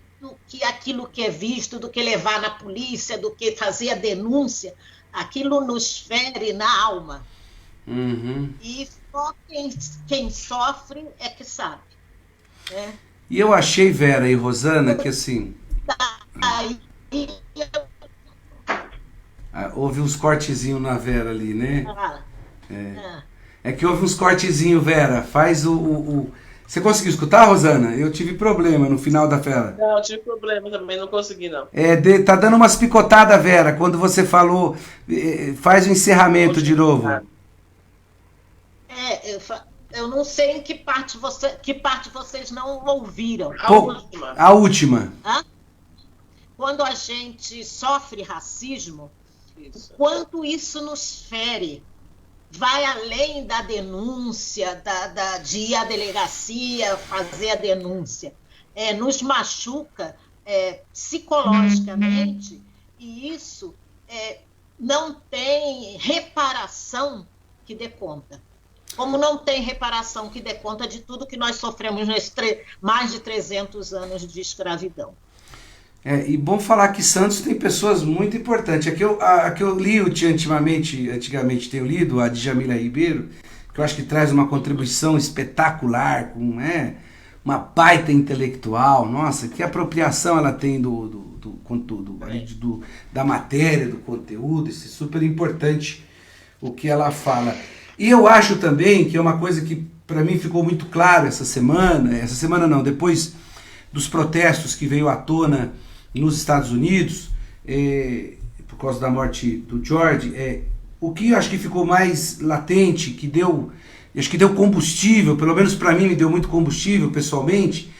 Speaker 3: aquilo que é visto, do que levar na polícia, do que fazer a denúncia. Aquilo nos fere na alma.
Speaker 1: Uhum.
Speaker 3: E só quem sofre é que sabe. Né?
Speaker 1: E eu achei, Vera e Rosana, que assim... houve uns cortezinhos na Vera ali, né? É que houve uns cortezinhos, Vera. Faz Você conseguiu escutar, Rosana? Eu tive problema no final da fala.
Speaker 2: Não, eu tive problema também, não consegui, não.
Speaker 1: Tá dando umas picotadas, Vera, quando você falou. Faz o encerramento de novo.
Speaker 3: Eu não sei em que parte vocês não ouviram.
Speaker 1: A última.
Speaker 3: Hã? Quando a gente sofre racismo, quanto isso nos fere. Vai além da denúncia, de ir à delegacia fazer a denúncia. Nos machuca psicologicamente, e isso não tem reparação que dê conta. Como não tem reparação que dê conta de tudo que nós sofremos nesses mais de 300 anos de escravidão.
Speaker 1: E bom falar que Santos tem pessoas muito importantes. A que eu li antigamente tenho lido, a Djamila Ribeiro, que eu acho que traz uma contribuição espetacular, com uma baita intelectual. Nossa, que apropriação ela tem do conteúdo, da matéria, do conteúdo. Isso é super importante o que ela fala. E eu acho também que é uma coisa que para mim ficou muito claro essa semana não, depois dos protestos que veio à tona nos Estados Unidos, por causa da morte do George, o que eu acho que ficou mais latente, acho que deu combustível, pelo menos para mim me deu muito combustível pessoalmente,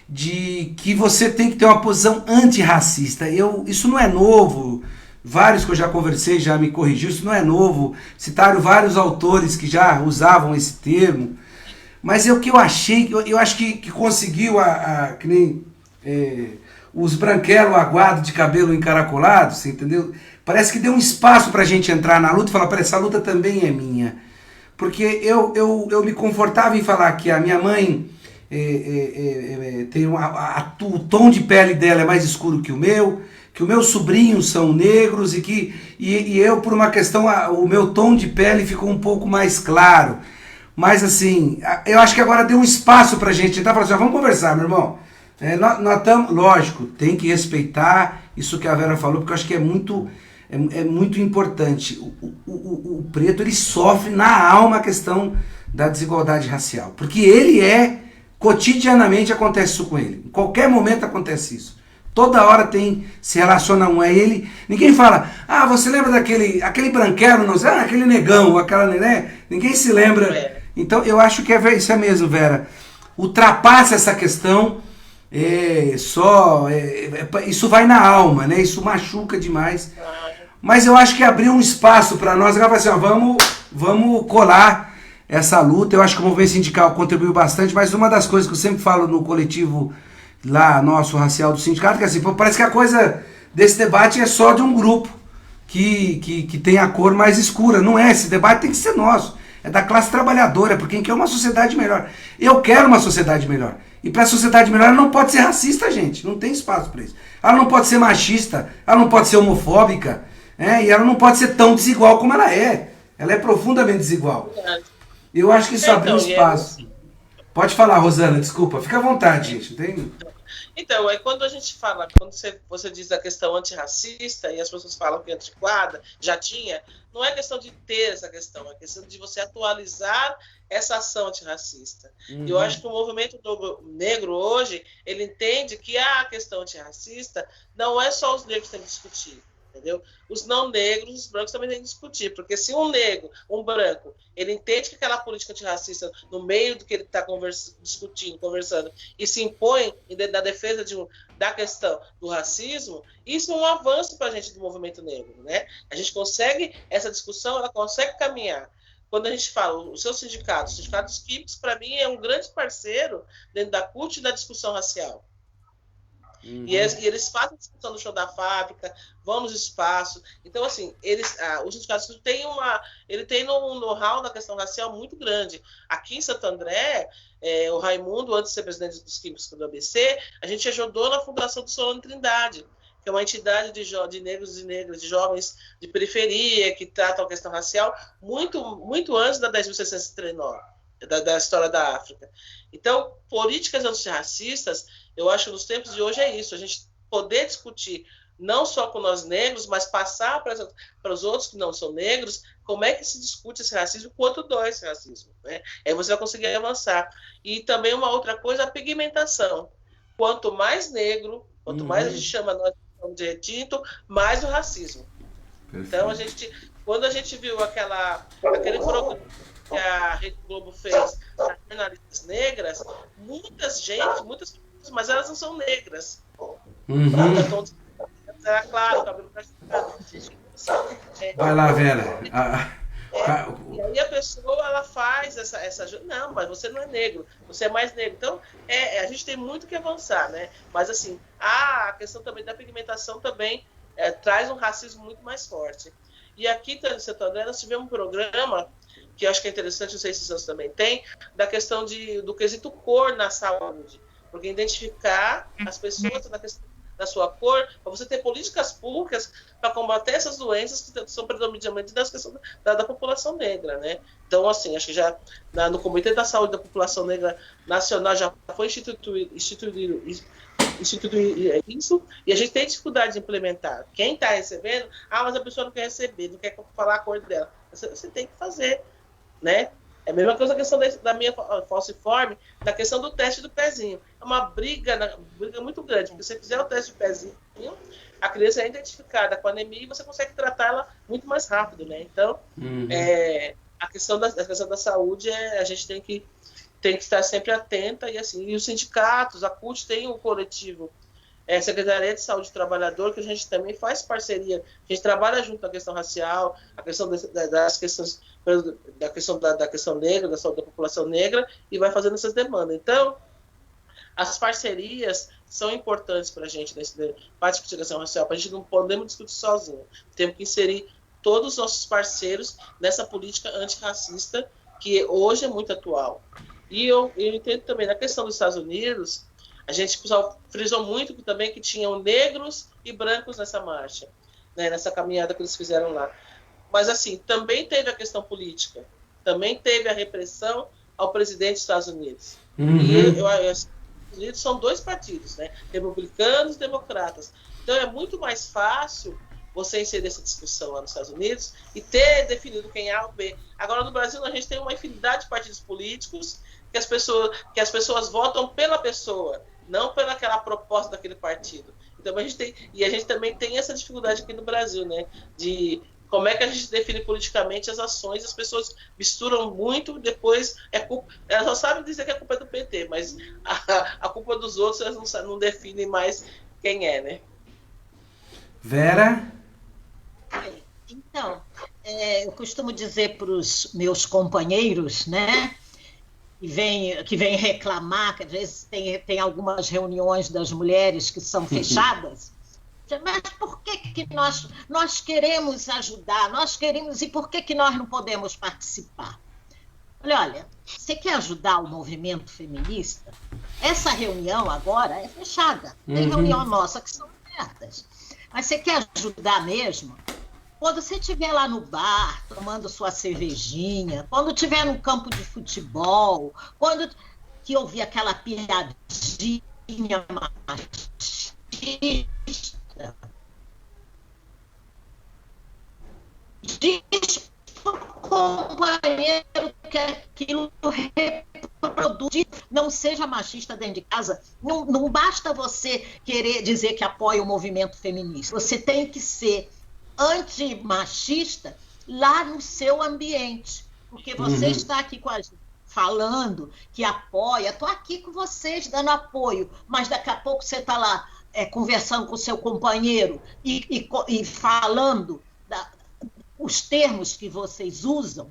Speaker 1: de que você tem que ter uma posição antirracista. Isso não é novo, vários que eu já conversei já me corrigiram, isso não é novo, citaram vários autores que já usavam esse termo, mas o que eu achei, eu acho que conseguiu, que nem... os branquelos aguados de cabelo encaracolado, você entendeu? Parece que deu um espaço pra gente entrar na luta e falar, essa luta também é minha. Porque eu me confortava em falar que a minha mãe tem o tom de pele dela é mais escuro que os meus sobrinhos são negros e eu, por uma questão, o meu tom de pele ficou um pouco mais claro. Mas assim, eu acho que agora deu um espaço pra gente entrar e falar assim, vamos conversar, meu irmão. Nós estamos, lógico, tem que respeitar isso que a Vera falou, porque eu acho que é muito importante. O preto, ele sofre na alma a questão da desigualdade racial, porque cotidianamente acontece isso com ele, em qualquer momento acontece isso, toda hora se relaciona a ele, ninguém fala, você lembra aquele branquelo, não sei, aquele negão, né? Ninguém se lembra. Então eu acho que isso é mesmo, Vera, ultrapassa essa questão. Isso vai na alma, né? Isso machuca demais. Mas eu acho que abriu um espaço para nós. Agora vai assim, vamos colar essa luta. Eu acho que o movimento sindical contribuiu bastante, mas uma das coisas que eu sempre falo no coletivo lá, nosso racial do sindicato, que é assim, parece que a coisa desse debate é só de um grupo que tem a cor mais escura. Não é, esse debate tem que ser nosso. É da classe trabalhadora, por quem quer uma sociedade melhor. Eu quero uma sociedade melhor. E para a sociedade melhor, ela não pode ser racista, gente. Não tem espaço para isso. Ela não pode ser machista, ela não pode ser homofóbica, e ela não pode ser tão desigual como ela é. Ela é profundamente desigual. Eu acho que isso abriu um espaço. Pode falar, Rosana, desculpa. Fica à vontade, gente. Tem...
Speaker 2: Então, quando a gente fala, quando você diz a questão antirracista e as pessoas falam que é antiquada, já tinha, não é questão de ter essa questão, é questão de você atualizar essa ação antirracista. E eu acho que o movimento negro hoje, ele entende que a questão antirracista não é só os negros que têm que discutir, entendeu? Os não negros, os brancos também têm que discutir, porque se um negro, um branco, ele entende que aquela política antirracista, no meio do que ele está discutindo, conversando, e se impõe na defesa da questão do racismo, isso é um avanço para a gente do movimento negro, né? A gente consegue, essa discussão, ela consegue caminhar. Quando a gente fala, o sindicato dos químicos, para mim, é um grande parceiro dentro da CUT e da discussão racial. E eles fazem a discussão no chão da fábrica, vão nos espaços. Então, assim, os sindicatos têm um know-how na questão racial muito grande. Aqui em Santo André, o Raimundo, antes de ser presidente dos químicos do ABC, a gente ajudou na fundação do Solano Trindade, que é uma entidade de negros e negras, de jovens de periferia, que tratam a questão racial muito, muito antes da 10.639, da história da África. Então, políticas antirracistas, eu acho que nos tempos de hoje é isso, a gente poder discutir não só com nós negros, mas passar para os outros que não são negros, como é que se discute esse racismo, quanto dói esse racismo, né? Aí você vai conseguir avançar. E também uma outra coisa, a pigmentação. Quanto mais negro, quanto mais a gente chama nós de retinto, mais o racismo. Perfeito. Então, quando a gente viu aquele programa que a Rede Globo fez para jornalistas negras, muitas pessoas, mas elas não são negras. Então, era claro, o cabelo praticado.
Speaker 1: Vai lá, Vera.
Speaker 2: E aí a pessoa, ela faz essa... Não, mas você não é negro, você é mais negro. Então, a gente tem muito que avançar, né? Mas, assim, a questão também da pigmentação também traz um racismo muito mais forte. E aqui em Santo André, nós tivemos um programa, que eu acho que é interessante, não sei se vocês também tem, da questão do quesito cor na saúde. Porque identificar as pessoas na questão da sua cor, para você ter políticas públicas para combater essas doenças que são predominantemente das questões da população negra, né? Então, assim, acho que já no Comitê da Saúde da População Negra Nacional já foi instituído isso, e a gente tem dificuldade de implementar. Quem está recebendo, mas a pessoa não quer receber, não quer falar a cor dela. Você tem que fazer, né? É a mesma coisa a questão da minha falciforme, da questão do teste do pezinho. É uma briga muito grande, porque se você fizer o teste do pezinho, a criança é identificada com anemia e você consegue tratar ela muito mais rápido, né? Então, a questão da saúde, a gente tem que estar sempre atenta, e assim, e os sindicatos, a CUT tem um coletivo, Secretaria de Saúde do Trabalhador, que a gente também faz parceria, a gente trabalha junto na questão racial, a questão das questões, da questão negra, da saúde da população negra, e vai fazendo essas demandas. Então, as parcerias são importantes para a gente, para a discussão racial, para a gente não podemos discutir sozinho, temos que inserir todos os nossos parceiros nessa política antirracista, que hoje é muito atual. E eu entendo também, na questão dos Estados Unidos, a gente frisou muito também que tinham negros e brancos nessa marcha, né, nessa caminhada que eles fizeram lá. Mas, assim, também teve a questão política, também teve a repressão ao presidente dos Estados Unidos. E os Estados Unidos são dois partidos, né, republicanos e democratas. Então, é muito mais fácil você inserir essa discussão lá nos Estados Unidos e ter definido quem é A ou B. Agora, no Brasil, a gente tem uma infinidade de partidos políticos que as pessoas votam pela pessoa, não pelaquela proposta daquele partido. Então, a gente também tem essa dificuldade aqui no Brasil, né? De como é que a gente define politicamente as ações, as pessoas misturam muito, depois elas só sabem dizer que a culpa é do PT, mas a culpa dos outros elas não definem mais quem é, né?
Speaker 1: Vera?
Speaker 3: Então, eu costumo dizer para os meus companheiros, né, que vem reclamar, que às vezes tem algumas reuniões das mulheres que são fechadas, mas por que nós queremos ajudar, e por que nós não podemos participar? Olha, você quer ajudar o movimento feminista? Essa reunião agora é fechada, tem reunião nossa que são abertas, mas você quer ajudar mesmo? Quando você estiver lá no bar, tomando sua cervejinha, quando estiver no campo de futebol, quando que ouvir aquela piadinha machista, diz pro companheiro que aquilo reproduz, não seja machista dentro de casa. Não basta você querer dizer que apoia o movimento feminista. Você tem que ser antimachista lá no seu ambiente, porque você está aqui com a gente falando que apoia, estou aqui com vocês dando apoio, mas daqui a pouco você está lá conversando com o seu companheiro e falando os termos que vocês usam,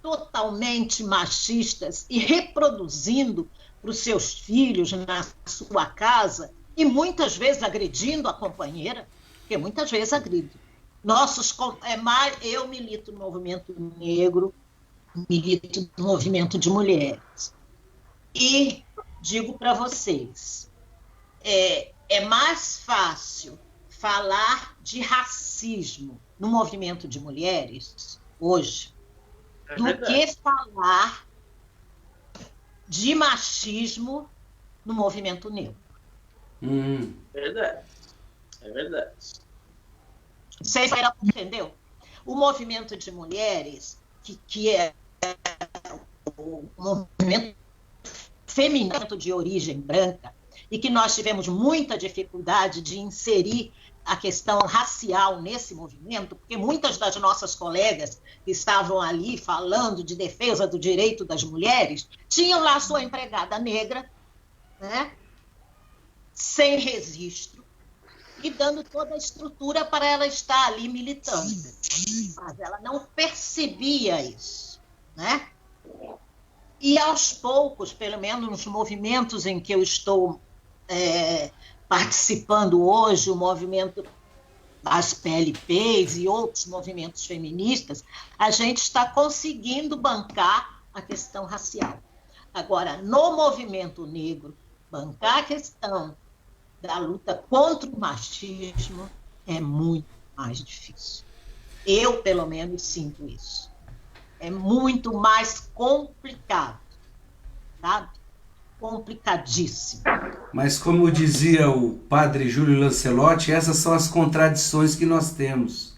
Speaker 3: totalmente machistas, e reproduzindo para os seus filhos na sua casa, e muitas vezes agredindo a companheira, porque muitas vezes agride. Eu milito no movimento negro, milito no movimento de mulheres. E digo para vocês, é mais fácil falar de racismo no movimento de mulheres hoje do que falar de machismo no movimento negro.
Speaker 2: Verdade. É verdade.
Speaker 3: Vocês entendeu? O movimento de mulheres, que é o movimento feminino de origem branca, e que nós tivemos muita dificuldade de inserir a questão racial nesse movimento, porque muitas das nossas colegas que estavam ali falando de defesa do direito das mulheres tinham lá sua empregada negra, né, sem registro, e dando toda a estrutura para ela estar ali militando. Mas ela não percebia isso, né? E aos poucos, pelo menos nos movimentos em que eu estou participando hoje, o movimento das PLPs e outros movimentos feministas, a gente está conseguindo bancar a questão racial. Agora, no movimento negro, bancar a questão da luta contra o machismo é muito mais difícil. Eu, pelo menos, sinto isso. É muito mais complicado, sabe? Complicadíssimo.
Speaker 1: Mas como dizia o padre Júlio Lancelotti, essas são as contradições que nós temos.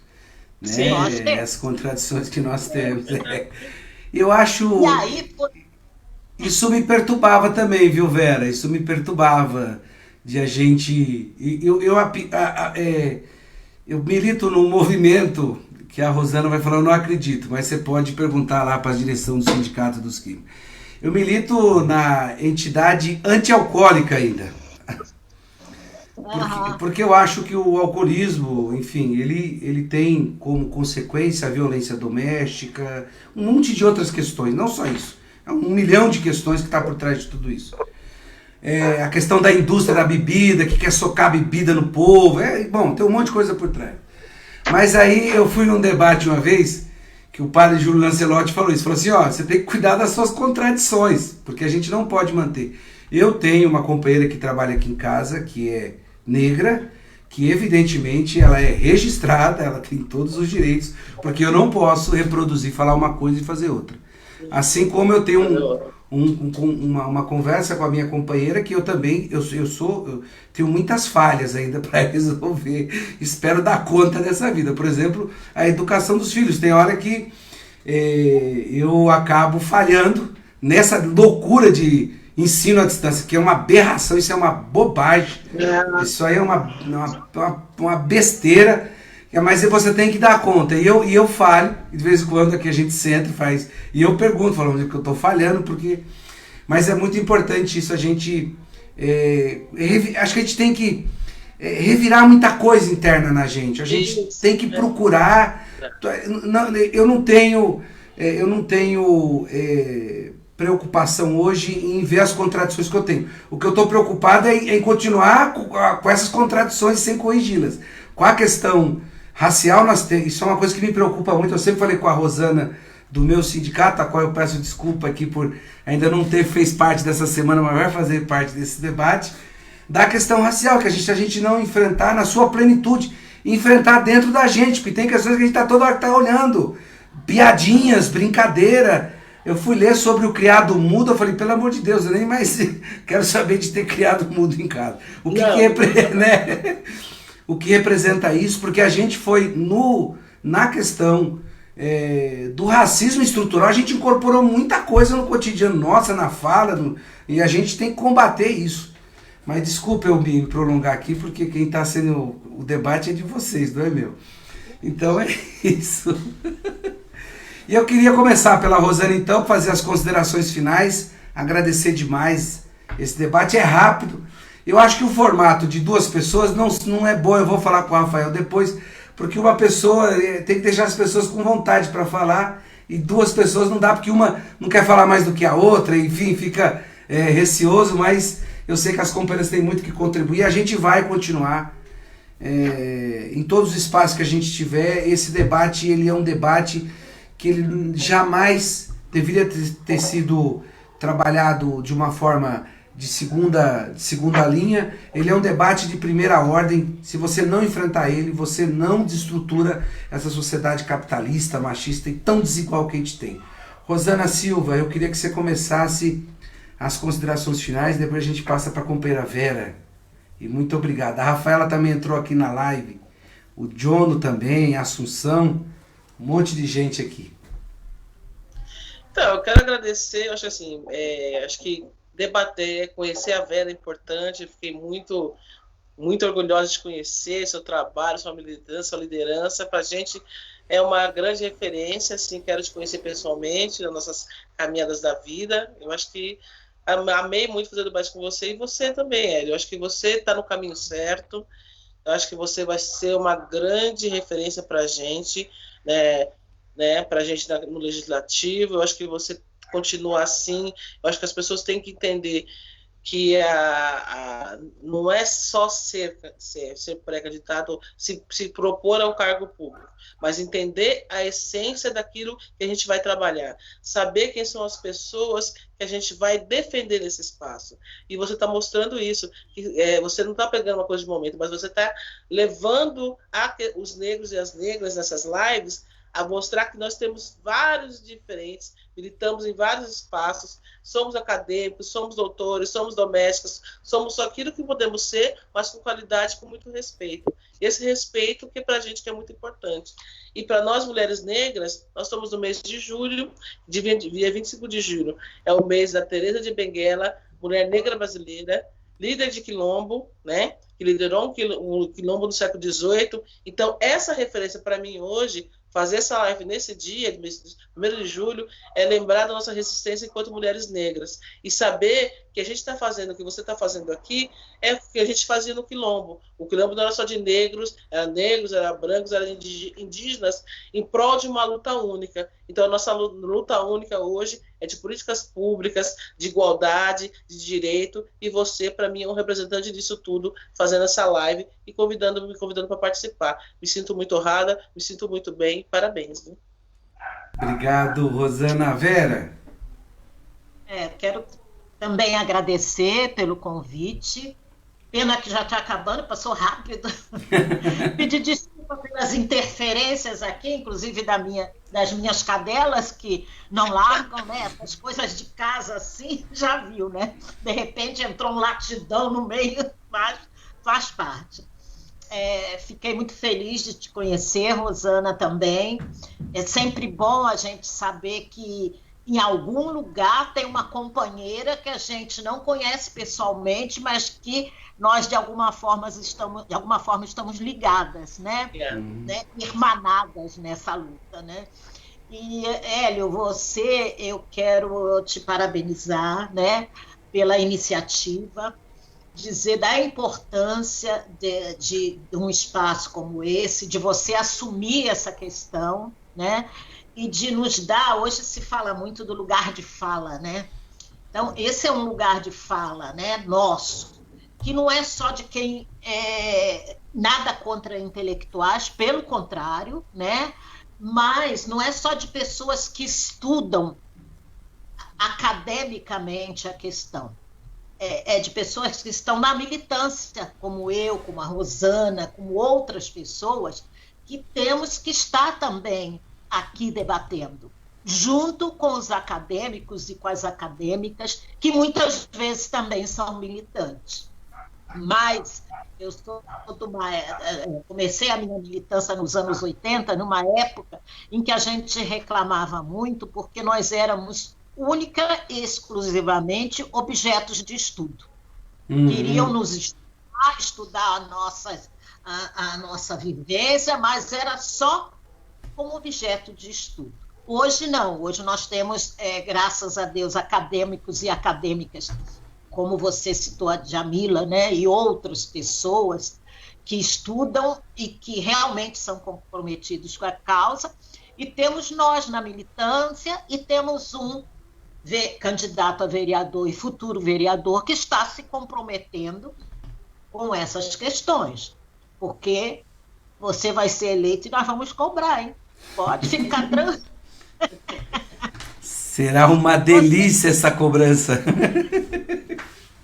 Speaker 1: Né?
Speaker 3: Sim, nós temos.
Speaker 1: As contradições que nós temos. Eu acho...
Speaker 3: E aí,
Speaker 1: isso me perturbava também, viu, Vera? Isso me perturbava de a gente... Eu milito num movimento que a Rosana vai falar, eu não acredito, mas você pode perguntar lá para a direção do Sindicato dos Químicos. Eu milito na entidade anti-alcoólica ainda. Porque eu acho que o alcoolismo, enfim, ele tem como consequência a violência doméstica, um monte de outras questões, não só isso. É 1 milhão de questões que está por trás de tudo isso. A questão da indústria da bebida, que quer socar bebida no povo, bom, tem um monte de coisa por trás. Mas aí eu fui num debate uma vez, que o padre Júlio Lancelotti falou isso, falou assim, você tem que cuidar das suas contradições, porque a gente não pode manter. Eu tenho uma companheira que trabalha aqui em casa, que é negra, que evidentemente ela é registrada, ela tem todos os direitos, porque eu não posso reproduzir, falar uma coisa e fazer outra. Assim como eu tenho uma conversa com a minha companheira que eu também, eu tenho muitas falhas ainda para resolver, espero dar conta dessa vida. Por exemplo, a educação dos filhos, tem hora que eu acabo falhando nessa loucura de ensino à distância, que é uma aberração, isso é uma bobagem, isso aí é uma besteira, mas você tem que dar conta, e eu falho, de vez em quando aqui a gente senta e faz, e eu pergunto, falando que eu estou falhando, mas é muito importante isso, a gente, acho que a gente tem que revirar muita coisa interna na gente, a gente tem que procurar, eu não tenho preocupação hoje em ver as contradições que eu tenho, o que eu estou preocupado é em continuar com essas contradições sem corrigi-las. Com a questão racial, isso é uma coisa que me preocupa muito. Eu sempre falei com a Rosana do meu sindicato, a qual eu peço desculpa aqui por ainda não fez parte dessa semana, mas vai fazer parte desse debate, da questão racial, que a gente não enfrentar na sua plenitude, enfrentar dentro da gente, porque tem questões que a gente está toda hora olhando, piadinhas, brincadeira. Eu fui ler sobre o criado mudo, eu falei, pelo amor de Deus, eu nem mais quero saber de ter criado mudo em casa. O que representa isso? Porque a gente foi na questão do racismo estrutural, a gente incorporou muita coisa no cotidiano nossa, na fala, e a gente tem que combater isso. Mas desculpa eu me prolongar aqui, porque quem está sendo o debate é de vocês, não é meu. Então é isso. E eu queria começar pela Rosana, então, fazer as considerações finais, agradecer demais. Esse debate é rápido. Eu acho que o formato de 2 pessoas não é bom, eu vou falar com o Rafael depois, porque uma pessoa tem que deixar as pessoas com vontade para falar, e 2 pessoas não dá, porque uma não quer falar mais do que a outra, enfim, fica receoso, mas eu sei que as companhias têm muito que contribuir, a gente vai continuar em todos os espaços que a gente tiver. Esse debate, ele é um debate que ele jamais deveria ter sido trabalhado de uma forma de segunda linha. Ele é um debate de primeira ordem. Se você não enfrentar ele, você não desestrutura essa sociedade capitalista, machista e tão desigual que a gente tem. Rosana Silva, eu queria que você começasse as considerações finais, depois a gente passa para a companheira Vera, E muito obrigado. A Rafaela também entrou aqui na live. O Jono também, a Assunção. Um monte de gente aqui.
Speaker 2: Então, eu quero agradecer, eu acho assim, acho que debater, conhecer a Vera é importante, eu fiquei muito orgulhosa de conhecer seu trabalho, sua militância, sua liderança, para a gente é uma grande referência, assim, quero te conhecer pessoalmente, nas nossas caminhadas da vida, eu acho que amei muito fazer o debate com você, e você também, Hélio, eu acho que você está no caminho certo, eu acho que você vai ser uma grande referência para a gente, para a gente no Legislativo. Eu acho que você continua assim. Eu acho que as pessoas têm que entender que não é só ser pré-candidato, se propor ao cargo público, mas entender a essência daquilo que a gente vai trabalhar, saber quem são as pessoas que a gente vai defender nesse espaço. E você está mostrando isso, que você não está pegando uma coisa de momento, mas você está levando os negros e as negras nessas lives a mostrar que nós temos vários diferentes, militamos em vários espaços, somos acadêmicos, somos doutores, somos domésticos, somos só aquilo que podemos ser, mas com qualidade, com muito respeito. Esse respeito que para a gente que é muito importante. E para nós, mulheres negras, nós estamos no mês de julho, dia 25 de julho, é o mês da Teresa de Benguela, mulher negra brasileira, líder de quilombo, né? Que liderou o quilombo no século XVIII. Então, essa referência para mim hoje, fazer essa live nesse dia, 1º de julho, é lembrar da nossa resistência enquanto mulheres negras. E saber que a gente está fazendo, o que você está fazendo aqui, é o que a gente fazia no quilombo. O quilombo não era só de negros, era brancos, era indígenas, em prol de uma luta única. Então, a nossa luta única hoje é de políticas públicas, de igualdade, de direito, e você, para mim, é um representante disso tudo, fazendo essa live e me convidando para participar. Me sinto muito honrada, me sinto muito bem, parabéns. Né?
Speaker 1: Obrigado, Rosana. Vera?
Speaker 3: Quero também agradecer pelo convite. Pena que já está acabando, passou rápido. Pedir desculpa pelas interferências aqui, inclusive das minhas cadelas, que não largam, né? Essas coisas de casa assim, já viu, né? De repente entrou um latidão no meio, mas faz parte. Fiquei muito feliz de te conhecer, Rosana, também. É sempre bom a gente saber que em algum lugar tem uma companheira que a gente não conhece pessoalmente, mas que nós, de alguma forma, estamos ligadas, né? Irmanadas nessa luta, né? E, Hélio, eu quero te parabenizar, né, pela iniciativa, dizer da importância de um espaço como esse, de você assumir essa questão, né? E de nos dar, hoje se fala muito do lugar de fala, né? Então, esse é um lugar de fala, né, nosso, que não é só de quem nada contra intelectuais, pelo contrário, né? Mas não é só de pessoas que estudam academicamente a questão. É de pessoas que estão na militância, como eu, como a Rosana, como outras pessoas, que temos que estar também aqui debatendo, junto com os acadêmicos e com as acadêmicas, que muitas vezes também são militantes. Mas eu comecei a minha militância nos anos 80, numa época em que a gente reclamava muito porque nós éramos única e exclusivamente objetos de estudo. Queriam nos estudar a nossa vivência, mas era só como objeto de estudo. Hoje não, hoje nós temos, graças a Deus, acadêmicos e acadêmicas, como você citou a Jamila, né, e outras pessoas que estudam e que realmente são comprometidos com a causa, e temos nós na militância, e temos um candidato a vereador e futuro vereador que está se comprometendo com essas questões, porque você vai ser eleito e nós vamos cobrar, hein? Pode ficar tranquilo.
Speaker 1: Será uma delícia essa cobrança.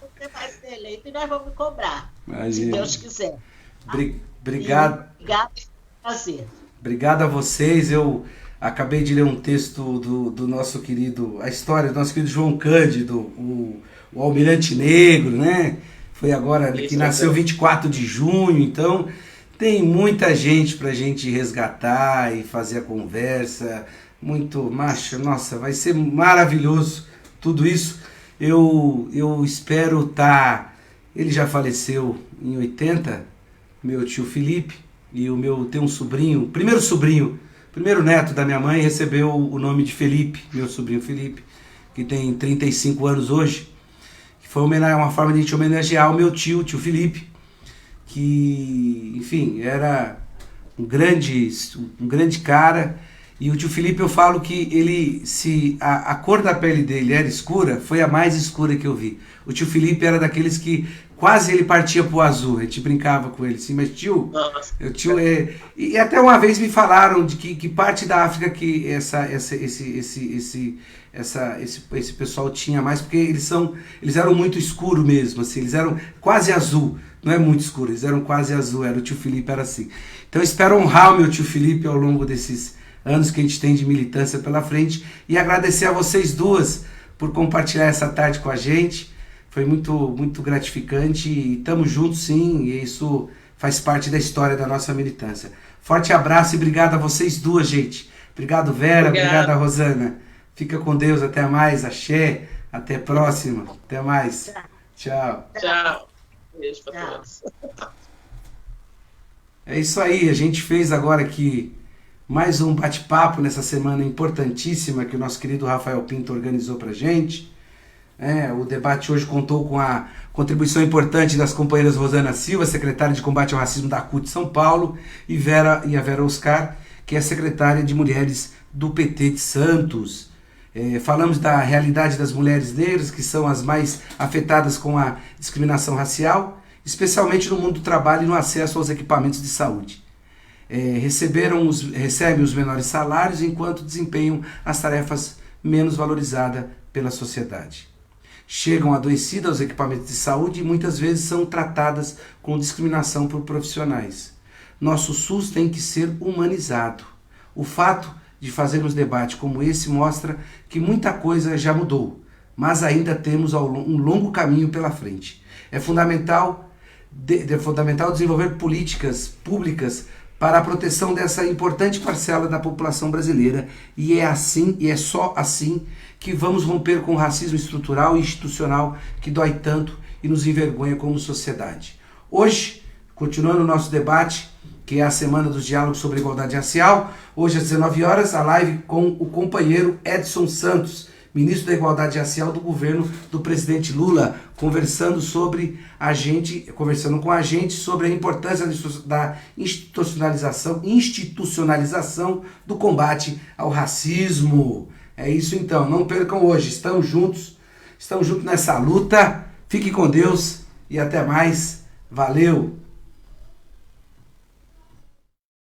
Speaker 3: Você vai ser eleito e nós vamos cobrar,
Speaker 1: imagina,
Speaker 3: se Deus quiser.
Speaker 1: Obrigado.
Speaker 3: Obrigado, prazer.
Speaker 1: Obrigado a vocês. Eu acabei de ler um texto do nosso querido, a história do nosso querido João Cândido, o Almirante Negro, né? foi agora, que nasceu 24 de junho, então tem muita gente pra gente resgatar e fazer a conversa, muito, macho, nossa, vai ser maravilhoso tudo isso. Eu espero estar, ele já faleceu em 80, meu tio Felipe, e tem um sobrinho, primeiro neto da minha mãe recebeu o nome de Felipe, meu sobrinho Felipe, que tem 35 anos hoje, que foi uma forma de a gente homenagear o meu tio Felipe, que, enfim, era um grande cara. E o tio Felipe, eu falo que ele, se a cor da pele dele era escura, foi a mais escura que eu vi. O tio Felipe era daqueles que quase ele partia pro azul, a gente brincava com ele assim, mas tio, e até uma vez me falaram de que parte da África que esse pessoal tinha mais, porque eles eram muito escuro mesmo, assim, eles eram quase azul, não é muito escuro, eles eram quase azul, o tio Felipe era assim. Então eu espero honrar o meu tio Felipe ao longo desses anos que a gente tem de militância pela frente, e agradecer a vocês duas por compartilhar essa tarde com a gente. Foi muito gratificante e estamos juntos sim, e isso faz parte da história da nossa militância. Forte abraço e obrigado a vocês duas, gente. Obrigado, Vera, obrigado, Rosana. Fica com Deus, até mais, axé, até próxima, até mais. Tchau.
Speaker 2: Tchau. Beijo para todos.
Speaker 1: É isso aí, a gente fez agora aqui mais um bate-papo nessa semana importantíssima que o nosso querido Rafael Pinto organizou pra gente. O debate hoje contou com a contribuição importante das companheiras Rosana Silva, secretária de combate ao racismo da CUT São Paulo, e a Vera Oscar, que é secretária de mulheres do PT de Santos. Falamos da realidade das mulheres negras, que são as mais afetadas com a discriminação racial, especialmente no mundo do trabalho e no acesso aos equipamentos de saúde. Recebem os menores salários enquanto desempenham as tarefas menos valorizadas pela sociedade. Chegam adoecidas aos equipamentos de saúde e muitas vezes são tratadas com discriminação por profissionais. Nosso SUS tem que ser humanizado. O fato de fazermos debate como esse mostra que muita coisa já mudou, mas ainda temos um longo caminho pela frente. É fundamental desenvolver políticas públicas para a proteção dessa importante parcela da população brasileira, e é só assim que vamos romper com o racismo estrutural e institucional que dói tanto e nos envergonha como sociedade. Hoje, continuando o nosso debate, que é a Semana dos Diálogos sobre Igualdade Racial, hoje às 19 horas, a live com o companheiro Edson Santos, ministro da Igualdade Racial do governo do presidente Lula, conversando com a gente sobre a importância da institucionalização do combate ao racismo. É isso então, não percam hoje, estamos juntos nessa luta. Fique com Deus e até mais. Valeu!